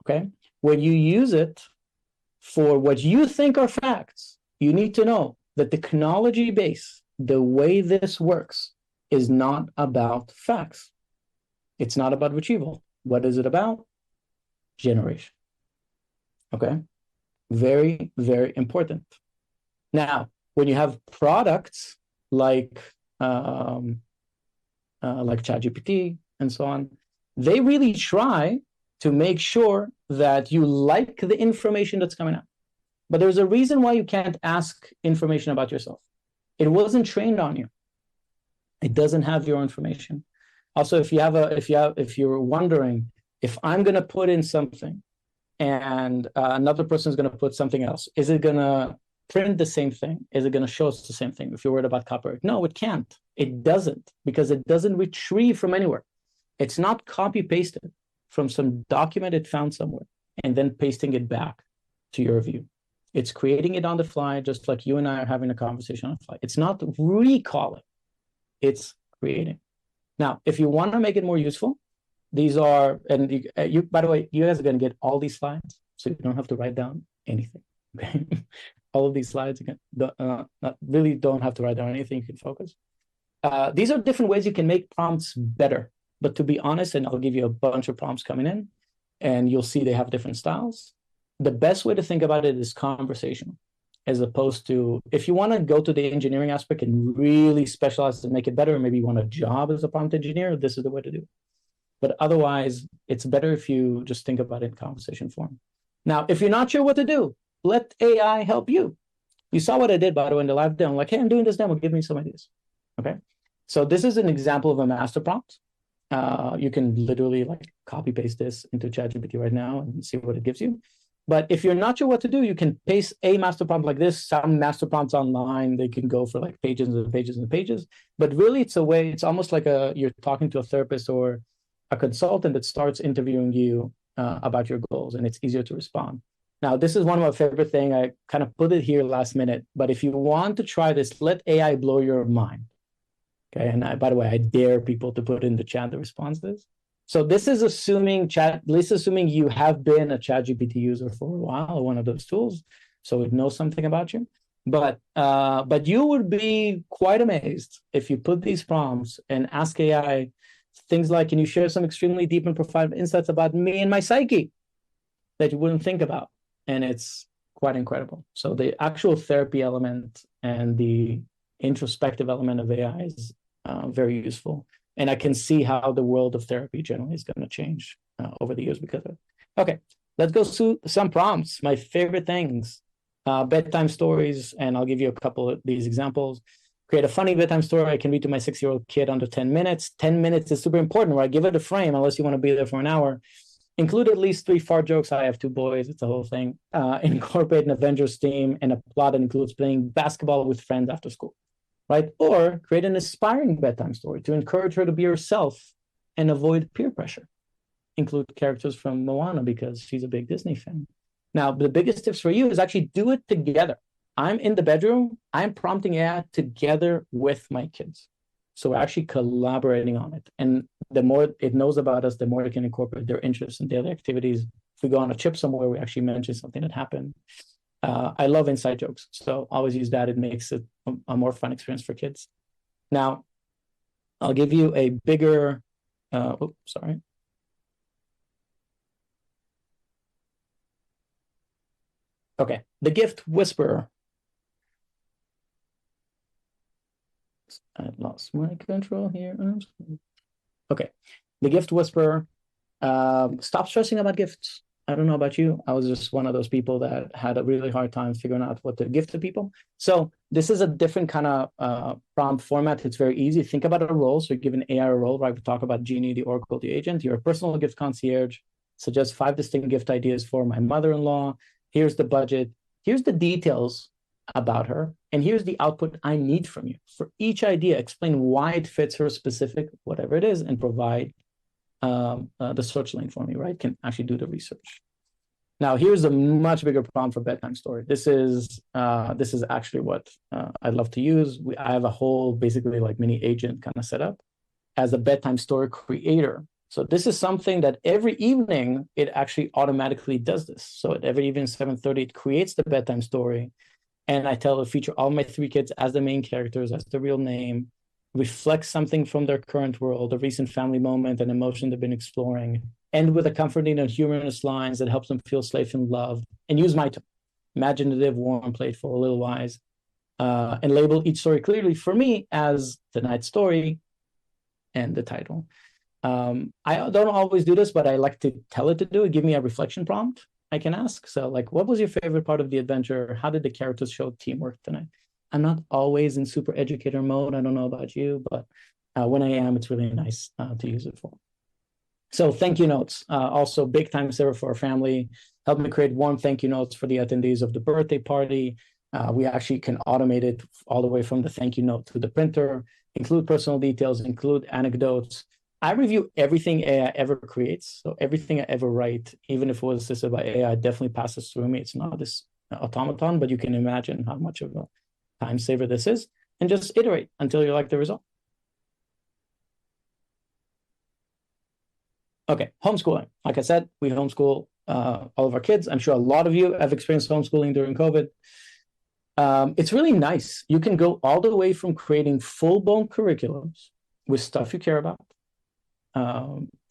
Okay? When you use it for what you think are facts, you need to know that the technology base, the way this works, is not about facts. It's not about retrieval. What is it about? Generation. Okay? Very, very important. Now, when you have products like ChatGPT and so on, they really try to make sure that you like the information that's coming out. But there's a reason why you can't ask information about yourself. It wasn't trained on you. It doesn't have your information. Also, if you're wondering if I'm going to put in something and another person is going to put something else, is it going to print the same thing? Is it going to show us the same thing? If you're worried about copyright, no, it can't. It doesn't, because it doesn't retrieve from anywhere. It's not copy pasted from some document it found somewhere and then pasting it back to your view. It's creating it on the fly, just like you and I are having a conversation on the fly. It's not recalling, it's creating. Now, if you want to make it more useful, these are, and you by the way, you guys are going to get all these slides, so you don't have to write down anything. Okay, all of these slides, you can really don't have to write down anything. You can focus. These are different ways you can make prompts better. But to be honest, and I'll give you a bunch of prompts coming in, and you'll see they have different styles. The best way to think about it is conversational, as opposed to, if you want to go to the engineering aspect and really specialize and make it better, maybe you want a job as a prompt engineer, this is the way to do it. But otherwise, it's better if you just think about it in conversation form. Now, if you're not sure what to do, let AI help you. You saw what I did, by the way, in the live demo. Like, hey, I'm doing this demo, give me some ideas. Okay. So this is an example of a master prompt. You can literally like copy paste this into ChatGPT right now and see what it gives you. But if you're not sure what to do, you can paste a master prompt like this. Some master prompts online, they can go for like pages and pages and pages. But really, it's a way, it's almost like you're talking to a therapist or a consultant that starts interviewing you about your goals, and it's easier to respond. Now, this is one of my favorite things. I kind of put it here last minute. But if you want to try this, let AI blow your mind. Okay, and by the way, I dare people to put in the chat the responses. So this is assuming you have been a ChatGPT user for a while, or one of those tools, so it knows something about you. But you would be quite amazed if you put these prompts and ask AI things like, can you share some extremely deep and profound insights about me and my psyche that you wouldn't think about? And it's quite incredible. So the actual therapy element and the introspective element of AI is very useful. And I can see how the world of therapy generally is going to change over the years because of it. Okay, let's go through some prompts. My favorite things, bedtime stories, and I'll give you a couple of these examples. Create a funny bedtime story I can read to my 6-year-old kid under 10 minutes. 10 minutes is super important, right? Give it a frame unless you want to be there for an hour. Include at least 3 fart jokes. I have 2 boys. It's a whole thing. Incorporate an Avengers theme and a plot that includes playing basketball with friends after school, right? Or create an inspiring bedtime story to encourage her to be herself and avoid peer pressure. Include characters from Moana because she's a big Disney fan. Now, the biggest tips for you is actually do it together. I'm in the bedroom. I'm prompting AI together with my kids. So we're actually collaborating on it. And the more it knows about us, the more it can incorporate their interests and daily activities. If we go on a trip somewhere, we actually mention something that happened. I love inside jokes. So always use that. It makes it a more fun experience for kids. Now, I'll give you a bigger, sorry. Okay, the gift whisperer. I lost my control here. Okay, the gift whisperer. Stop stressing about gifts. I don't know about you. I was just one of those people that had a really hard time figuring out what to gift to people. So this is a different kind of prompt format. It's very easy. Think about a role. So you give an AI a role, right? We talk about Genie, the Oracle, the agent. You're a personal gift concierge. Suggest 5 distinct gift ideas for my mother-in-law. Here's the budget. Here's the details about her. And here's the output I need from you. For each idea, explain why it fits her specific, whatever it is, and provide the search lane for me, right? Can actually do the research. Now, here's a much bigger prompt for bedtime story. This is actually what I love to use. I have a whole basically like mini agent kind of set up as a bedtime story creator. So this is something that every evening it actually automatically does this. So at every evening 7:30, it creates the bedtime story, and I tell it to feature all my 3 kids as the main characters, as the real name, reflects something from their current world, a recent family moment, an emotion they've been exploring, end with a comforting and humorous lines that helps them feel safe and loved, and use my tone, imaginative, warm, playful, a little wise, and label each story clearly for me as the night story and the title. I don't always do this, but I like to tell it to do it. Give me a reflection prompt I can ask. So like, what was your favorite part of the adventure? How did the characters show teamwork tonight? I'm not always in super educator mode. I don't know about you, but when I am, it's really nice to use it for. So thank you notes, also big time saver for our family. Help me create warm thank you notes for the attendees of the birthday party. We actually can automate it all the way from the thank you note to the printer, include personal details, include anecdotes. I review everything AI ever creates. So everything I ever write, even if it was assisted by AI, definitely passes through me. It's not this automaton, but you can imagine how much of a time saver this is, and just iterate until you like the result. Okay, homeschooling. Like I said, we homeschool all of our kids. I'm sure a lot of you have experienced homeschooling during COVID. It's really nice. You can go all the way from creating full-blown curriculums with stuff you care about,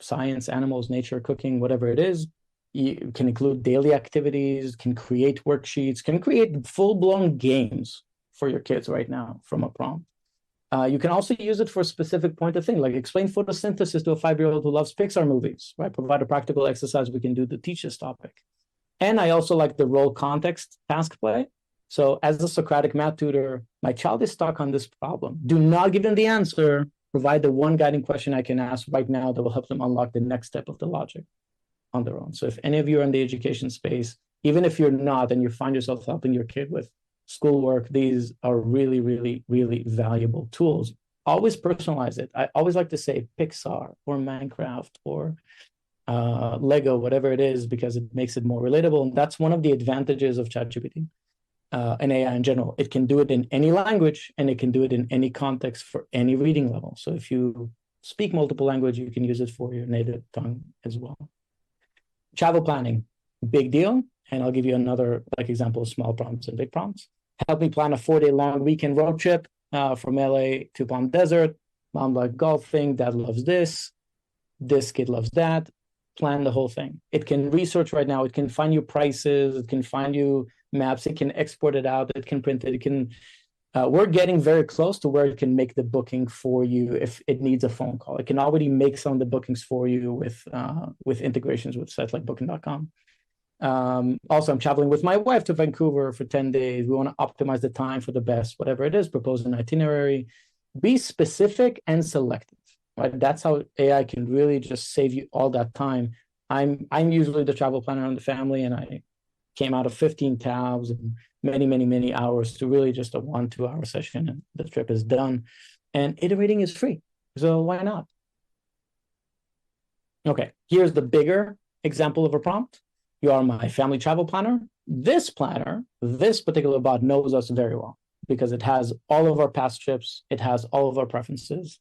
science, animals, nature, cooking, whatever it is. You can include daily activities, can create worksheets, can create full-blown games for your kids right now from a prompt. You can also use it for a specific point of thing, like explain photosynthesis to a 5-year-old who loves Pixar movies, right? Provide a practical exercise we can do to teach this topic. And I also like the role context task play. So as a Socratic math tutor, my child is stuck on this problem. Do not give them the answer. Provide the one guiding question I can ask right now that will help them unlock the next step of the logic on their own. So if any of you are in the education space, even if you're not, and you find yourself helping your kid with schoolwork, these are really, really, really valuable tools. Always personalize it. I always like to say Pixar or Minecraft or Lego, whatever it is, because it makes it more relatable. And that's one of the advantages of ChatGPT. an AI in general. It can do it in any language, and it can do it in any context for any reading level. So if you speak multiple language, you can use it for your native tongue as well. Travel planning, big deal. And I'll give you another example of small prompts and big prompts. Help me plan a 4-day long weekend road trip from LA to Palm Desert. Mom likes golfing, dad loves this kid loves that. Plan the whole thing. It can research right now. It can find you prices. It can find you maps. It can export it out. It can print it. It can. We're getting very close to where it can make the booking for you if it needs a phone call. It can already make some of the bookings for you with integrations with sites like Booking.com. Also, I'm traveling with my wife to Vancouver for 10 days. We want to optimize the time for the best, whatever it is, propose an itinerary. Be specific and selective, right? That's how AI can really just save you all that time. I'm usually the travel planner in the family, and I came out of 15 tabs and many hours to really just a 1-2 hour session, and the trip is done. And iterating is free, so why not? Okay, here's the bigger example of a prompt. You are my family travel planner. This planner, this particular bot knows us very well because it has all of our past trips. It has all of our preferences.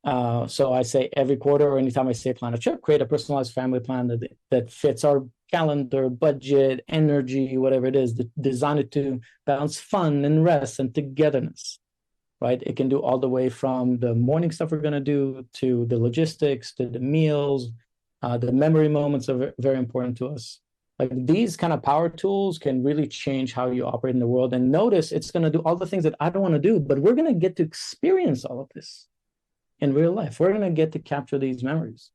So I say every quarter or anytime I say plan a trip, create a personalized family plan that fits our calendar, budget, energy, whatever it is, design it to balance fun and rest and togetherness, right? It can do all the way from the morning stuff we're going to do to the logistics, to the meals, the memory moments are very important to us. Like these kind of power tools can really change how you operate in the world. And notice it's going to do all the things that I don't want to do, but we're going to get to experience all of this in real life. We're going to get to capture these memories.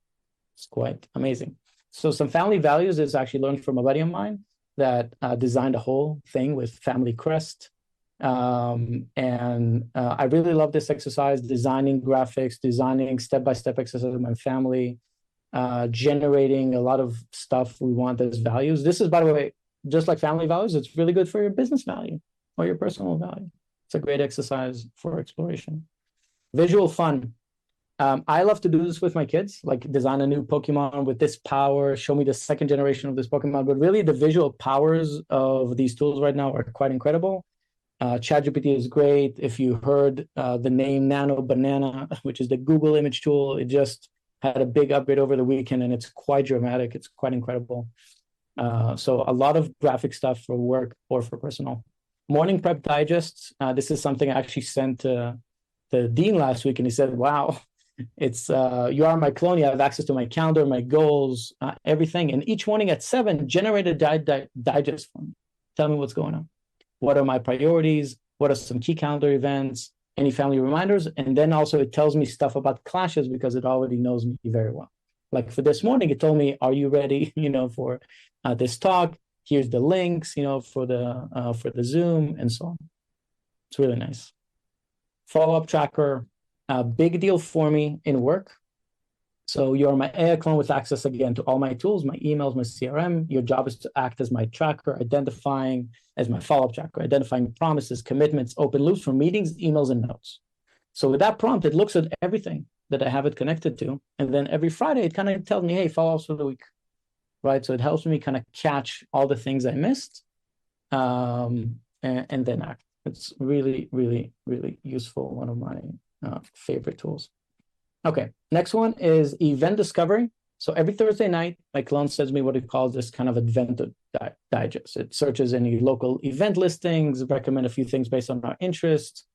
It's quite amazing. So some family values is actually learned from a buddy of mine that designed a whole thing with family crest. I really love this exercise, designing graphics, designing step-by-step exercises with my family, generating a lot of stuff we want as values. This is, by the way, just like family values, it's really good for your business value or your personal value. It's a great exercise for exploration. Visual fun. I love to do this with my kids, like design a new Pokemon with this power, show me the second generation of this Pokemon. But really, the visual powers of these tools right now are quite incredible. ChatGPT is great. If you heard the name Nano Banana, which is the Google image tool, it just had a big upgrade over the weekend, and it's quite dramatic. It's quite incredible. So a lot of graphic stuff for work or for personal. Morning prep digests. This is something I actually sent to the dean last week, and he said, wow, it's you are my clone. You have access to my calendar, my goals, everything. And each morning at 7, generate a digest for me. Tell me what's going on. What are my priorities? What are some key calendar events? Any family reminders? And then also it tells me stuff about clashes because it already knows me very well. Like for this morning, it told me, are you ready, for this talk? Here's the links, for the Zoom and so on. It's really nice. Follow-up tracker, big deal for me in work. So you're my AI clone with access again to all my tools, my emails, my CRM. Your job is to act as my tracker, identifying as my follow-up tracker, identifying promises, commitments, open loops for meetings, emails, and notes. So with that prompt, it looks at everything that I have it connected to. And then every Friday, it kind of tells me, hey, follow-ups for the week, right? So it helps me kind of catch all the things I missed and then act. It's really, really, really useful. One of my favorite tools. Okay, next one is event discovery. So every Thursday night, my clone sends me what it calls this kind of event digest. It searches any local event listings, recommend a few things based on our interests,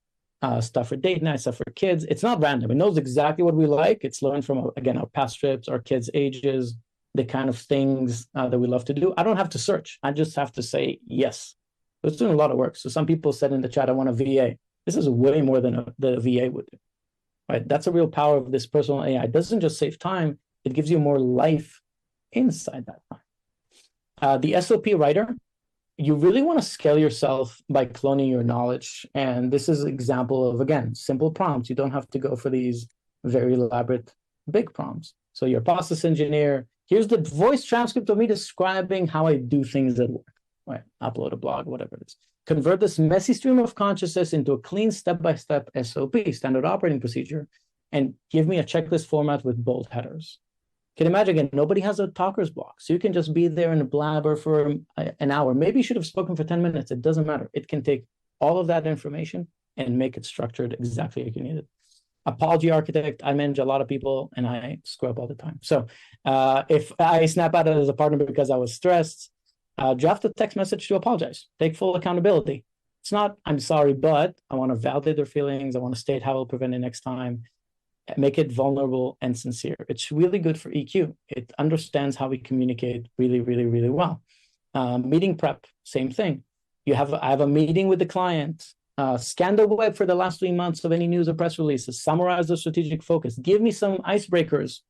stuff for date night, stuff for kids. It's not random. It knows exactly what we like. It's learned from, again, our past trips, our kids' ages, the kind of things that we love to do. I don't have to search. I just have to say yes. It's doing a lot of work. So some people said in the chat, I want a VA. This is way more than the VA would do. Right? That's a real power of this personal AI. It doesn't just save time, it gives you more life inside that time. The SOP writer, you really want to scale yourself by cloning your knowledge. And this is an example of, again, simple prompts. You don't have to go for these very elaborate big prompts. So you're a process engineer. Here's the voice transcript of me describing how I do things at work. Right? Upload a blog, whatever it is. Convert this messy stream of consciousness into a clean step-by-step SOP, standard operating procedure, and give me a checklist format with bold headers. Can you imagine again, nobody has a talker's block. So you can just be there and blabber for an hour. Maybe you should have spoken for 10 minutes. It doesn't matter. It can take all of that information and make it structured exactly like you need it. Apology architect, I manage a lot of people and I screw up all the time. So if I snap out as a partner because I was stressed, draft a text message to apologize. Take full accountability. It's not, I'm sorry, but I want to validate their feelings. I want to state how I'll prevent it next time. Make it vulnerable and sincere. It's really good for EQ. It understands how we communicate really, really, really well. Meeting prep, same thing. I have a meeting with the client. Scan the web for the last 3 months of any news or press releases. Summarize the strategic focus. Give me some icebreakers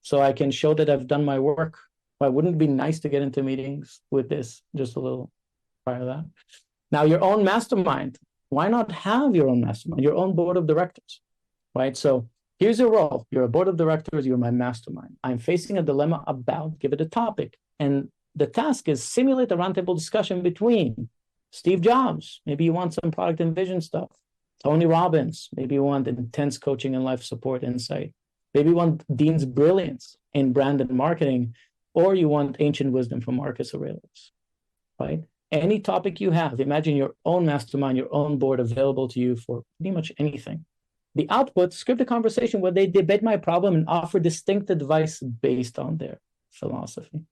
so I can show that I've done my work. Well, wouldn't it be nice to get into meetings with this just a little prior to that? Now, your own mastermind. Why not have your own mastermind, your own board of directors, right? So here's your role. You're a board of directors. You're my mastermind. I'm facing a dilemma about, give it a topic. And the task is simulate a roundtable discussion between Steve Jobs. Maybe you want some product and vision stuff. Tony Robbins. Maybe you want intense coaching and life support insight. Maybe you want Dean's brilliance in brand and marketing, or you want ancient wisdom from Marcus Aurelius, right? Any topic you have, imagine your own mastermind, your own board available to you for pretty much anything. The output, script a conversation where they debate my problem and offer distinct advice based on their philosophy.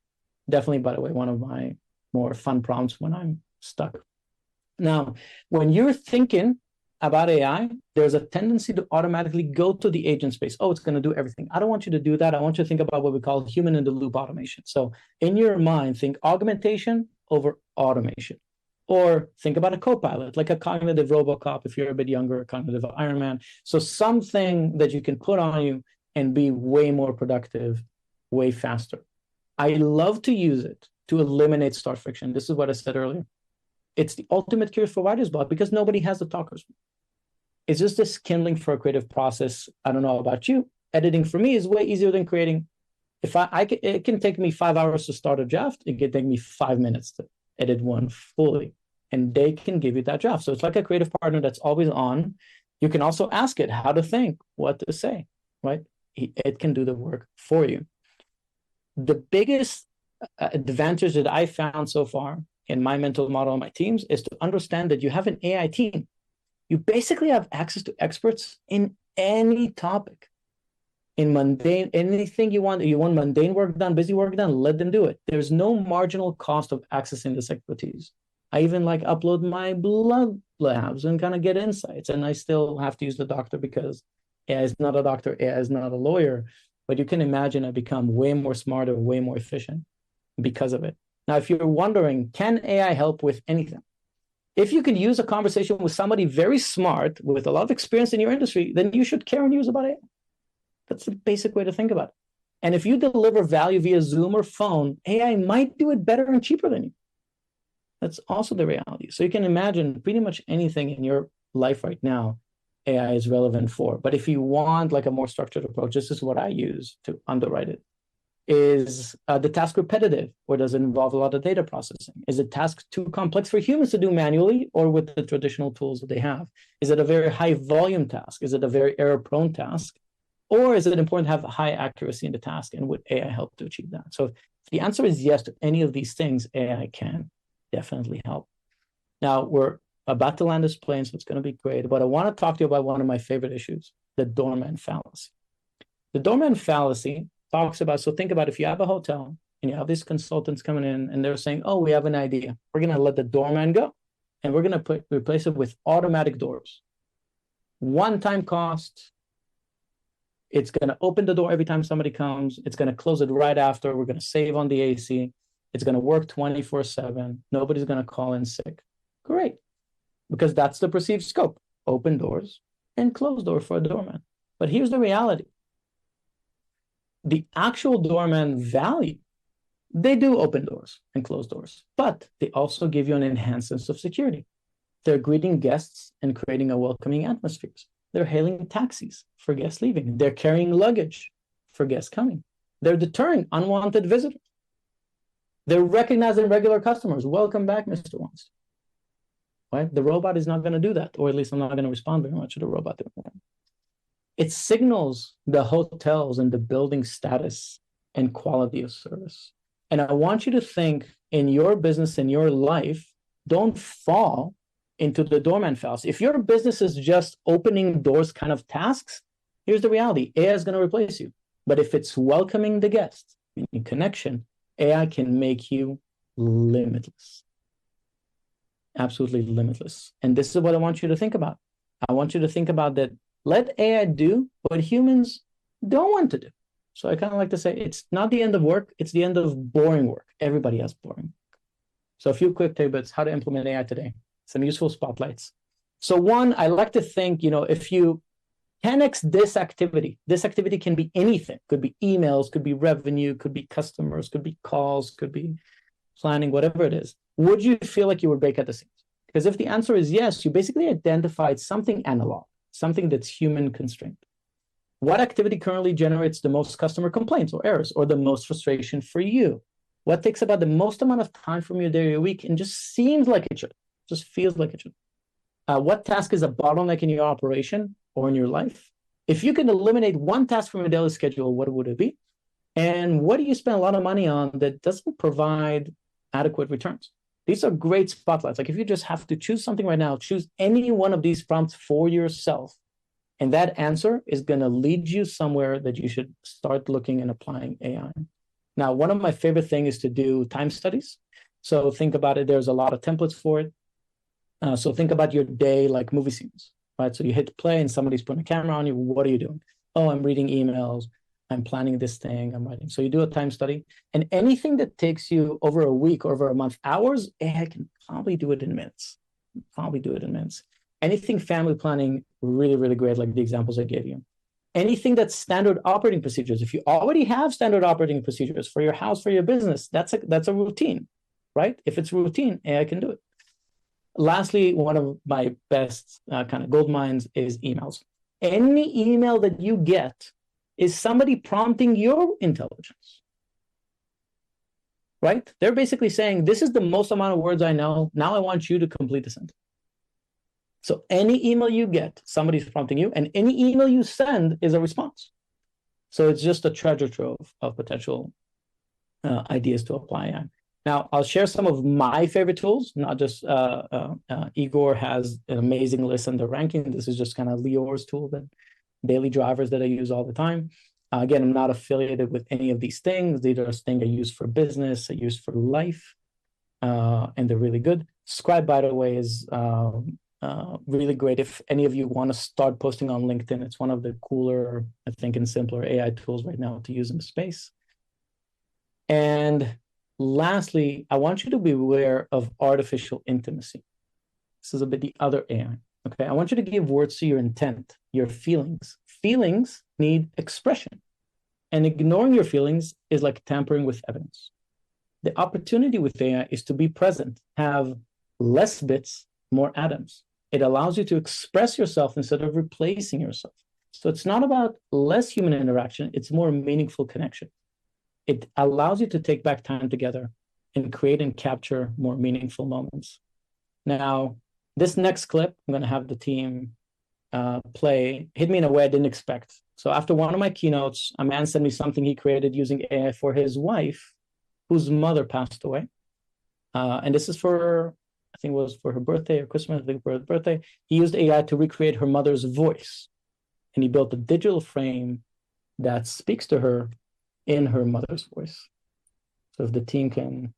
Definitely, by the way, one of my more fun prompts when I'm stuck. Now, when you're thinking about AI, there's a tendency to automatically go to the agent space. Oh, it's going to do everything. I don't want you to do that. I want you to think about what we call human in the loop automation. So in your mind, think augmentation over automation. Or think about a co-pilot, like a cognitive Robocop if you're a bit younger, a cognitive Iron Man. So something that you can put on you and be way more productive, way faster. I love to use it to eliminate start friction. This is what I said earlier. It's the ultimate cure for writer's block because nobody has the talkers. It's just this kindling for a creative process. I don't know about you. Editing for me is way easier than creating. If it can take me 5 hours to start a draft. It can take me 5 minutes to edit one fully. And they can give you that draft. So it's like a creative partner that's always on. You can also ask it how to think, what to say, right? It can do the work for you. The biggest advantage that I found so far in my mental model and my teams is to understand that you have an AI team. You basically have access to experts in any topic. In mundane, anything you want mundane work done, busy work done, let them do it. There's no marginal cost of accessing this expertise. I even upload my blood labs and kind of get insights. And I still have to use the doctor because AI is not a doctor, AI is not a lawyer. But you can imagine I become way more smarter, way more efficient because of it. Now, if you're wondering, can AI help with anything? If you can use a conversation with somebody very smart with a lot of experience in your industry, then you should care and use about it. That's the basic way to think about it. And if you deliver value via Zoom or phone, AI might do it better and cheaper than you. That's also the reality. So you can imagine pretty much anything in your life right now, AI is relevant for. But if you want a more structured approach, this is what I use to underwrite it. Is the task repetitive, or does it involve a lot of data processing? Is the task too complex for humans to do manually or with the traditional tools that they have? Is it a very high volume task? Is it a very error-prone task? Or is it important to have high accuracy in the task, and would AI help to achieve that? So if the answer is yes to any of these things, AI can definitely help. Now, we're about to land this plane, so it's going to be great. But I want to talk to you about one of my favorite issues, the doorman fallacy. The doorman fallacy talks about, so think about if you have a hotel and you have these consultants coming in and they're saying, oh, we have an idea. We're going to let the doorman go and we're going to replace it with automatic doors. One-time cost. It's going to open the door every time somebody comes. It's going to close it right after. We're going to save on the AC. It's going to work 24/7. Nobody's going to call in sick. Great. Because that's the perceived scope. Open doors and close door for a doorman. But here's the reality. The actual doorman value, they do open doors and close doors, but they also give you an enhanced sense of security. They're greeting guests and creating a welcoming atmosphere. They're hailing taxis for guests leaving. They're carrying luggage for guests coming. They're deterring unwanted visitors. They're recognizing regular customers. Welcome back, Mr. Wants. Right? The robot is not going to do that, or at least I'm not going to respond very much to the robot doing that. It signals the hotels and the building status and quality of service. And I want you to think in your business, in your life, don't fall into the doorman fallacy. If your business is just opening doors kind of tasks, here's the reality: AI is going to replace you. But if it's welcoming the guest, meaning connection, AI can make you limitless. Absolutely limitless. And this is what I want you to think about. I want you to think about that. Let AI do what humans don't want to do. So I kind of like to say it's not the end of work, it's the end of boring work. Everybody has boring. So a few quick tidbits: how to implement AI today, some useful spotlights. So one, I like to think, if you 10x this activity can be anything. Could be emails, could be revenue, could be customers, could be calls, could be planning, whatever it is. Would you feel like you would break at the seams? Because if the answer is yes, you basically identified something analog, something that's human constrained. What activity currently generates the most customer complaints or errors, or the most frustration for you? What takes about the most amount of time from your day or week and just seems like it should, just feels like it should? What task is a bottleneck in your operation or in your life? If you can eliminate one task from your daily schedule, what would it be? And what do you spend a lot of money on that doesn't provide adequate returns? These are great spotlights. Like if you just have to choose something right now, choose any one of these prompts for yourself. And that answer is going to lead you somewhere that you should start looking and applying AI. Now, one of my favorite things is to do time studies. So think about it. There's a lot of templates for it. So think about your day like movie scenes, right? So you hit play and somebody's putting a camera on you. What are you doing? Oh, I'm reading emails. I'm planning this thing. I'm writing. So you do a time study. And anything that takes you over a week or over a month, hours, AI can probably do it in minutes. Anything family planning, really, really great, like the examples I gave you. Anything that's standard operating procedures. If you already have standard operating procedures for your house, for your business, that's a routine, right? If it's routine, AI can do it. Lastly, one of my best kind of gold mines is emails. Any email that you get is somebody prompting your intelligence, right? They're basically saying, this is the most amount of words I know. Now I want you to complete the sentence. So any email you get, somebody's prompting you, and any email you send is a response. So it's just a treasure trove of potential ideas to apply AI. Now, I'll share some of my favorite tools, not just Igor has an amazing list in the ranking. This is just kind of Lior's tool, that daily drivers that I use all the time. Again, I'm not affiliated with any of these things. These are things I use for business, I use for life, and they're really good. Scribe, by the way, is really great. If any of you want to start posting on LinkedIn, it's one of the cooler, I think, and simpler AI tools right now to use in the space. And lastly, I want you to be aware of artificial intimacy. This is a bit the other AI. Okay, I want you to give words to your intent, your feelings. Feelings need expression, and ignoring your feelings is like tampering with evidence. The opportunity with AI is to be present, have less bits, more atoms. It allows you to express yourself instead of replacing yourself. So it's not about less human interaction, it's more meaningful connection. It allows you to take back time together and create and capture more meaningful moments. Now, this next clip, I'm going to have the team play, hit me in a way I didn't expect. So after one of my keynotes, a man sent me something he created using AI for his wife, whose mother passed away. And this is for, I think it was for her birthday or Christmas, I think for her birthday. He used AI to recreate her mother's voice. And he built a digital frame that speaks to her in her mother's voice. So if the team can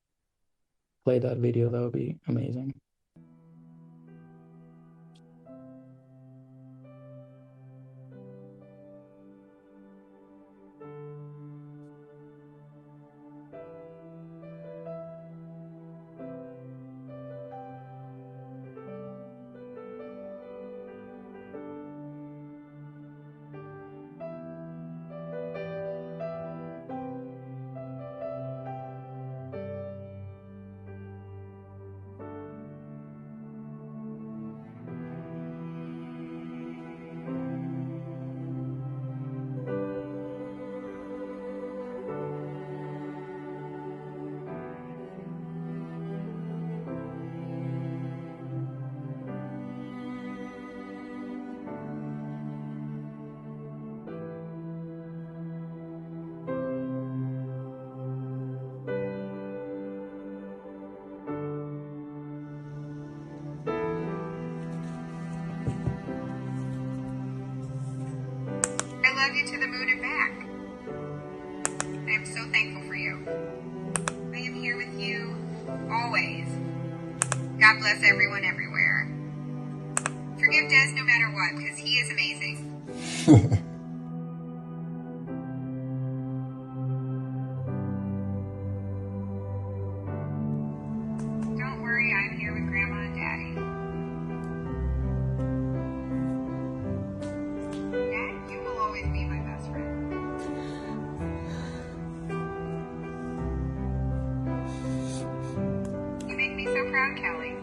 play that video, that would be amazing. love you to the moon and back. I am so thankful for you. I am here with you always. God bless everyone everywhere. Forgive Des no matter what, because he is amazing. Don't worry, I'm here with Grandma and Daddy. Dad, you will always be my best friend. You make me so proud, Kelly.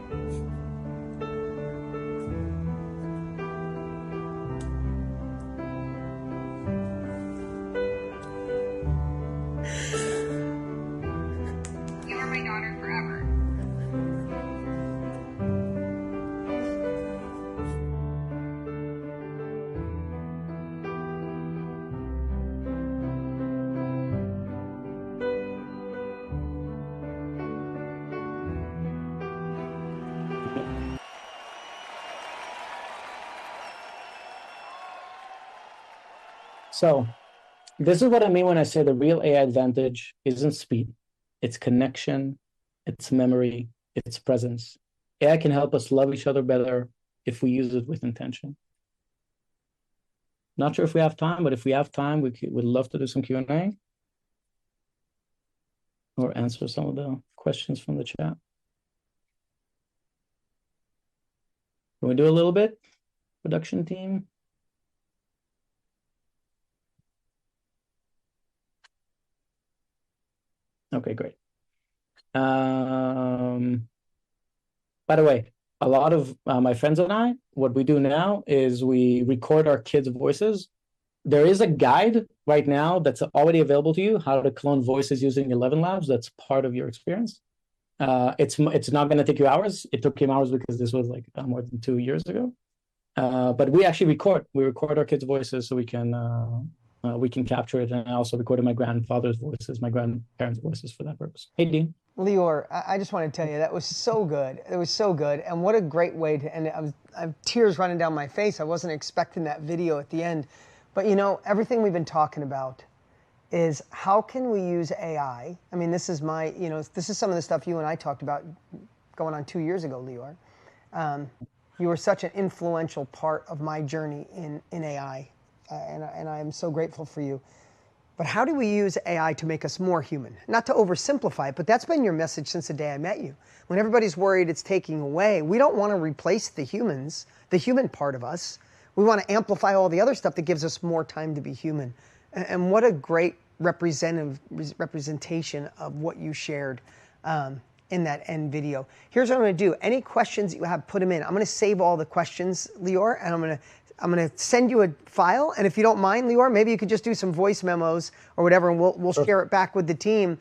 You are my daughter forever. So this is what I mean when I say the real AI advantage isn't speed, it's connection, it's memory, it's presence. AI can help us love each other better if we use it with intention. Not sure if we have time, but if we have time, we'd love to do some Q&A or answer some of the questions from the chat. Can we do a little bit, production team? Okay, great. By the way, a lot of my friends and I, what we do now is we record our kids' voices. There is a guide right now that's already available to you, how to clone voices using 11 Labs. That's part of your experience. It's not going to take you hours. It took him hours because this was like more than 2 years ago. But we actually record our kids' voices so we can capture it. And I also recorded my grandfather's voices, my grandparents' voices for that purpose. Hey, Dean. Lior, I just want to tell you, that was so good. It was so good. And what a great way to end it. I have tears running down my face. I wasn't expecting that video at the end. But you know, everything we've been talking about is how can we use AI? I mean, this is this is some of the stuff you and I talked about going on 2 years ago, Lior. You were such an influential part of my journey in AI. And I am so grateful for you. But how do we use AI to make us more human? Not to oversimplify it, but that's been your message since the day I met you. When everybody's worried it's taking away, we don't want to replace the humans, the human part of us. We want to amplify all the other stuff that gives us more time to be human. And what a great representation of what you shared in that end video. Here's what I'm going to do. Any questions that you have, put them in. I'm going to save all the questions, Lior, and I'm going to send you a file, and if you don't mind, Lior, maybe you could just do some voice memos or whatever, and we'll share it back with the team.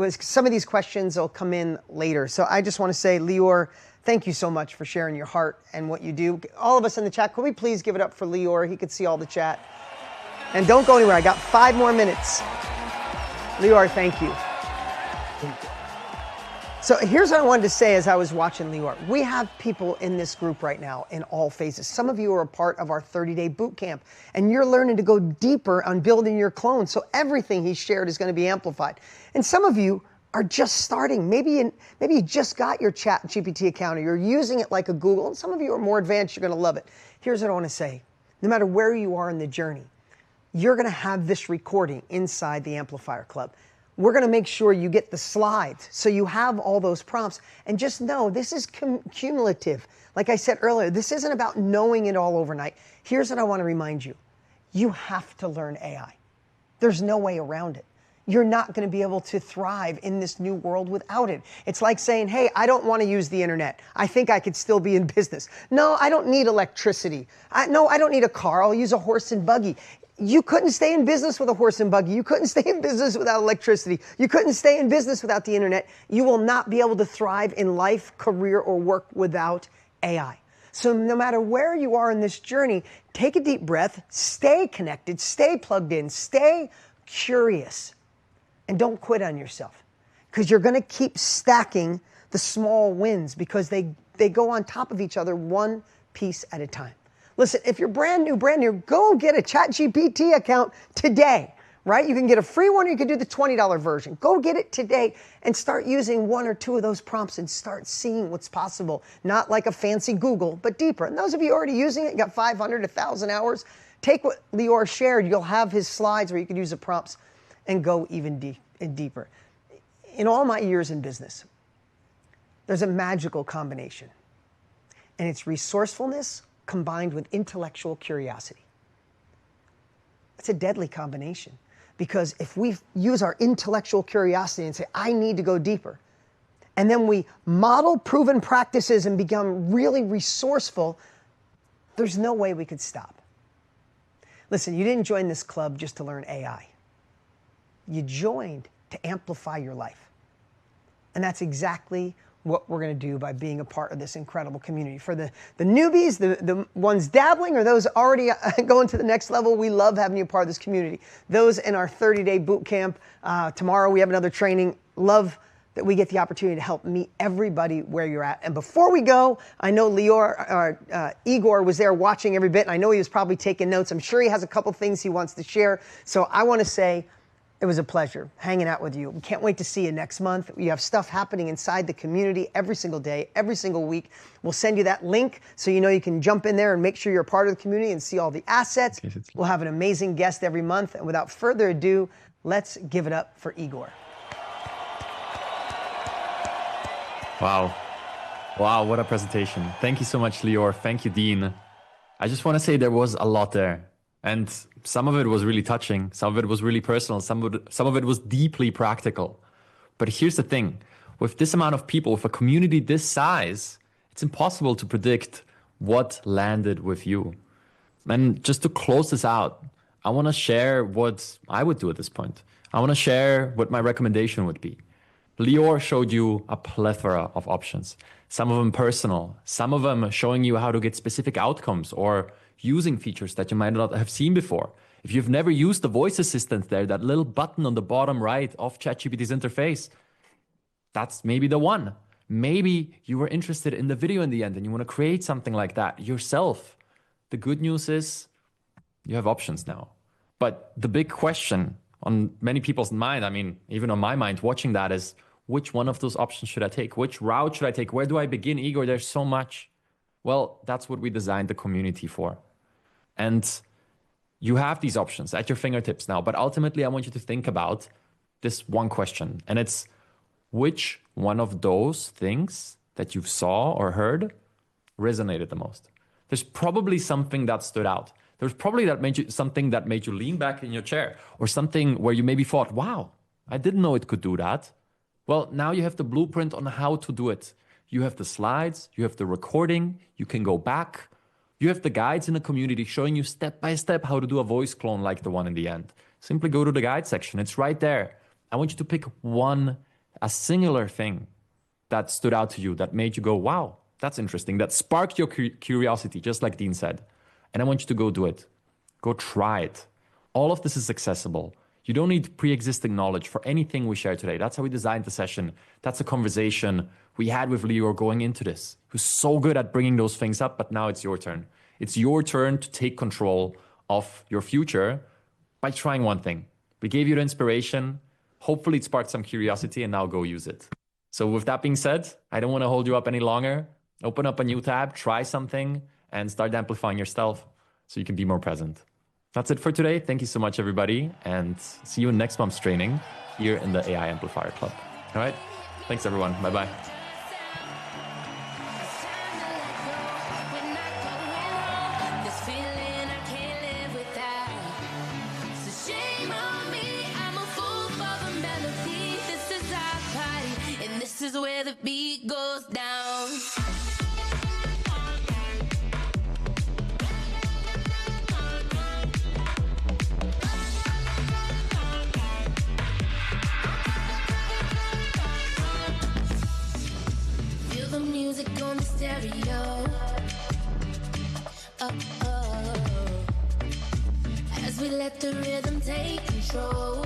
Some of these questions will come in later. So I just want to say, Lior, thank you so much for sharing your heart and what you do. All of us in the chat, could we please give it up for Lior? He could see all the chat. And don't go anywhere. I got 5 more minutes. Lior, thank you. So here's what I wanted to say as I was watching Lior. We have people in this group right now in all phases. Some of you are a part of our 30-day boot camp, and you're learning to go deeper on building your clone. So everything he shared is going to be amplified. And some of you are just starting. Maybe you just got your ChatGPT account, or you're using it like a Google. And some of you are more advanced. You're going to love it. Here's what I want to say. No matter where you are in the journey, you're going to have this recording inside the Amplifier Club. We're going to make sure you get the slides so you have all those prompts. And just know this is cumulative. Like I said earlier, this isn't about knowing it all overnight. Here's what I want to remind you. You have to learn AI. There's no way around it. You're not going to be able to thrive in this new world without it. It's like saying, hey, I don't want to use the internet. I think I could still be in business. No, I don't need electricity. No, I don't need a car. I'll use a horse and buggy. You couldn't stay in business with a horse and buggy. You couldn't stay in business without electricity. You couldn't stay in business without the internet. You will not be able to thrive in life, career, or work without AI. So no matter where you are in this journey, take a deep breath, stay connected, stay plugged in, stay curious, and don't quit on yourself, because you're going to keep stacking the small wins, because they go on top of each other one piece at a time. Listen, if you're brand new, go get a ChatGPT account today, right? You can get a free one, or you can do the $20 version. Go get it today and start using one or two of those prompts and start seeing what's possible. Not like a fancy Google, but deeper. And those of you already using it, you got 500, 1,000 hours, take what Lior shared. You'll have his slides where you can use the prompts and go even deeper. In all my years in business, there's a magical combination, and it's resourcefulness combined with intellectual curiosity. It's a deadly combination, because if we use our intellectual curiosity and say, I need to go deeper, and then we model proven practices and become really resourceful, there's no way we could stop. Listen, you didn't join this club just to learn AI. You joined to amplify your life. And that's exactly what we're going to do by being a part of this incredible community. For the newbies, the ones dabbling, or those already going to the next level, we love having you a part of this community. Those in our 30-day boot camp, tomorrow we have another training. Love that we get the opportunity to help meet everybody where you're at. And before we go, I know Igor was there watching every bit, and I know he was probably taking notes. I'm sure he has a couple things he wants to share. So I want to say, it was a pleasure hanging out with you. We can't wait to see you next month. We have stuff happening inside the community every single day, every single week. We'll send you that link so you know you can jump in there and make sure you're a part of the community and see all the assets. We'll have an amazing guest every month. And without further ado, let's give it up for Igor. Wow. Wow, what a presentation. Thank you so much, Lior. Thank you, Dean. I just want to say there was a lot there. And some of it was really touching. Some of it was really personal. Some of it was deeply practical. But here's the thing. With this amount of people, with a community this size, it's impossible to predict what landed with you. And just to close this out, I want to share what I would do at this point. I want to share what my recommendation would be. Lior showed you a plethora of options. Some of them personal, some of them showing you how to get specific outcomes or using features that you might not have seen before. If you've never used the voice assistant there, that little button on the bottom right of ChatGPT's interface, that's maybe the one. Maybe you were interested in the video in the end and you want to create something like that yourself. The good news is you have options now. But the big question on many people's mind, I mean, even on my mind watching that, is which one of those options should I take? Which route should I take? Where do I begin? Igor, there's so much. Well, that's what we designed the community for. And you have these options at your fingertips now, but ultimately I want you to think about this one question, and it's which one of those things that you saw or heard resonated the most? There's probably something that stood out. There's probably something that made you lean back in your chair, or something where you maybe thought, wow, I didn't know it could do that. Well, now you have the blueprint on how to do it. You have the slides, you have the recording, you can go back. You have the guides in the community showing you step by step how to do a voice clone like the one in the end. Simply go to the guide section. It's right there. I want you to pick a singular thing that stood out to you, that made you go, wow, that's interesting. That sparked your curiosity, just like Dean said. And I want you to go do it. Go try it. All of this is accessible. You don't need pre-existing knowledge for anything we share today. That's how we designed the session. That's a conversation we had with Lior going into this, who's so good at bringing those things up, but now it's your turn. It's your turn to take control of your future by trying one thing. We gave you the inspiration. Hopefully it sparked some curiosity, and now go use it. So with that being said, I don't want to hold you up any longer. Open up a new tab, try something, and start amplifying yourself so you can be more present. That's it for today. Thank you so much, everybody, and see you in next month's training here in the AI Amplifier Club. All right? Thanks, everyone. Bye-bye. This is where the beat goes down. Feel the music on the stereo. Oh. As we let the rhythm take control.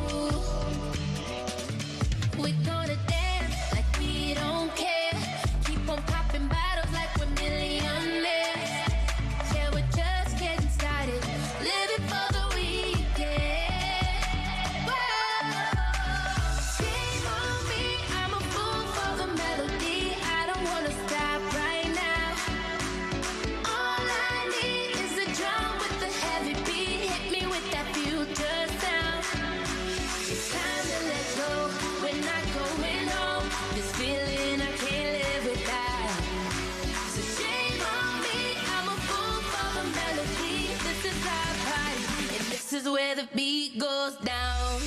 We're gonna dance like we don't care. Keep on popping bottles like we're millionaires. Yeah, we're just is where the beat goes down.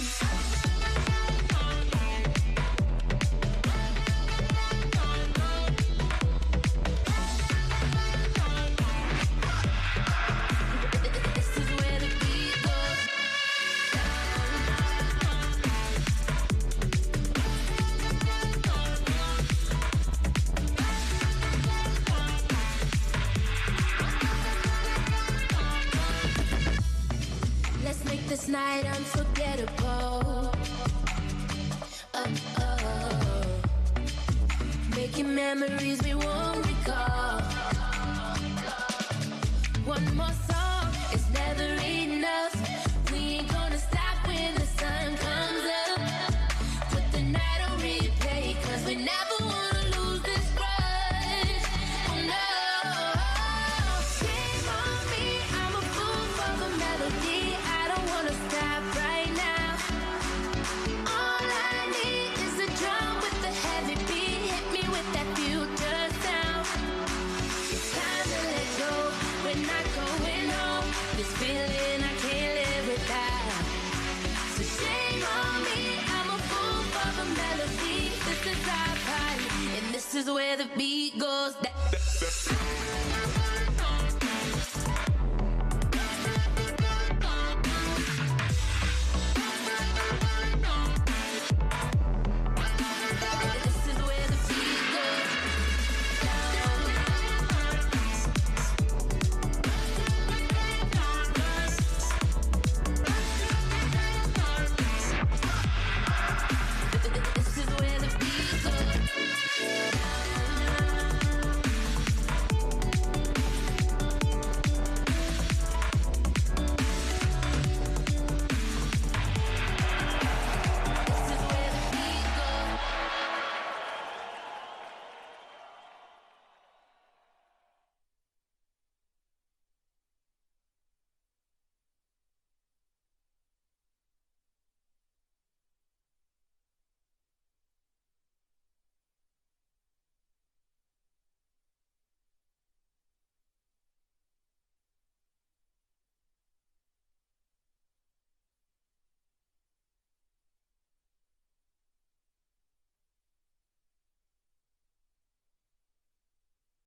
This is where the beat goes Let's make this night unforgettable. Making memories we won't recall. One more song is never enough. We ain't gonna stop when the sun comes up. Put the night on replay, cause we never wanna lose this rush. Oh no. Shame on me, I'm a fool for the melody. I don't wanna stop right now. All I need is a drum with the heavy beat. Hit me with that future sound. It's time to let go. We're not going home. This feeling I can't live without. So shame on me, I'm a fool for the melody. This is our party, and this is where the beat goes down.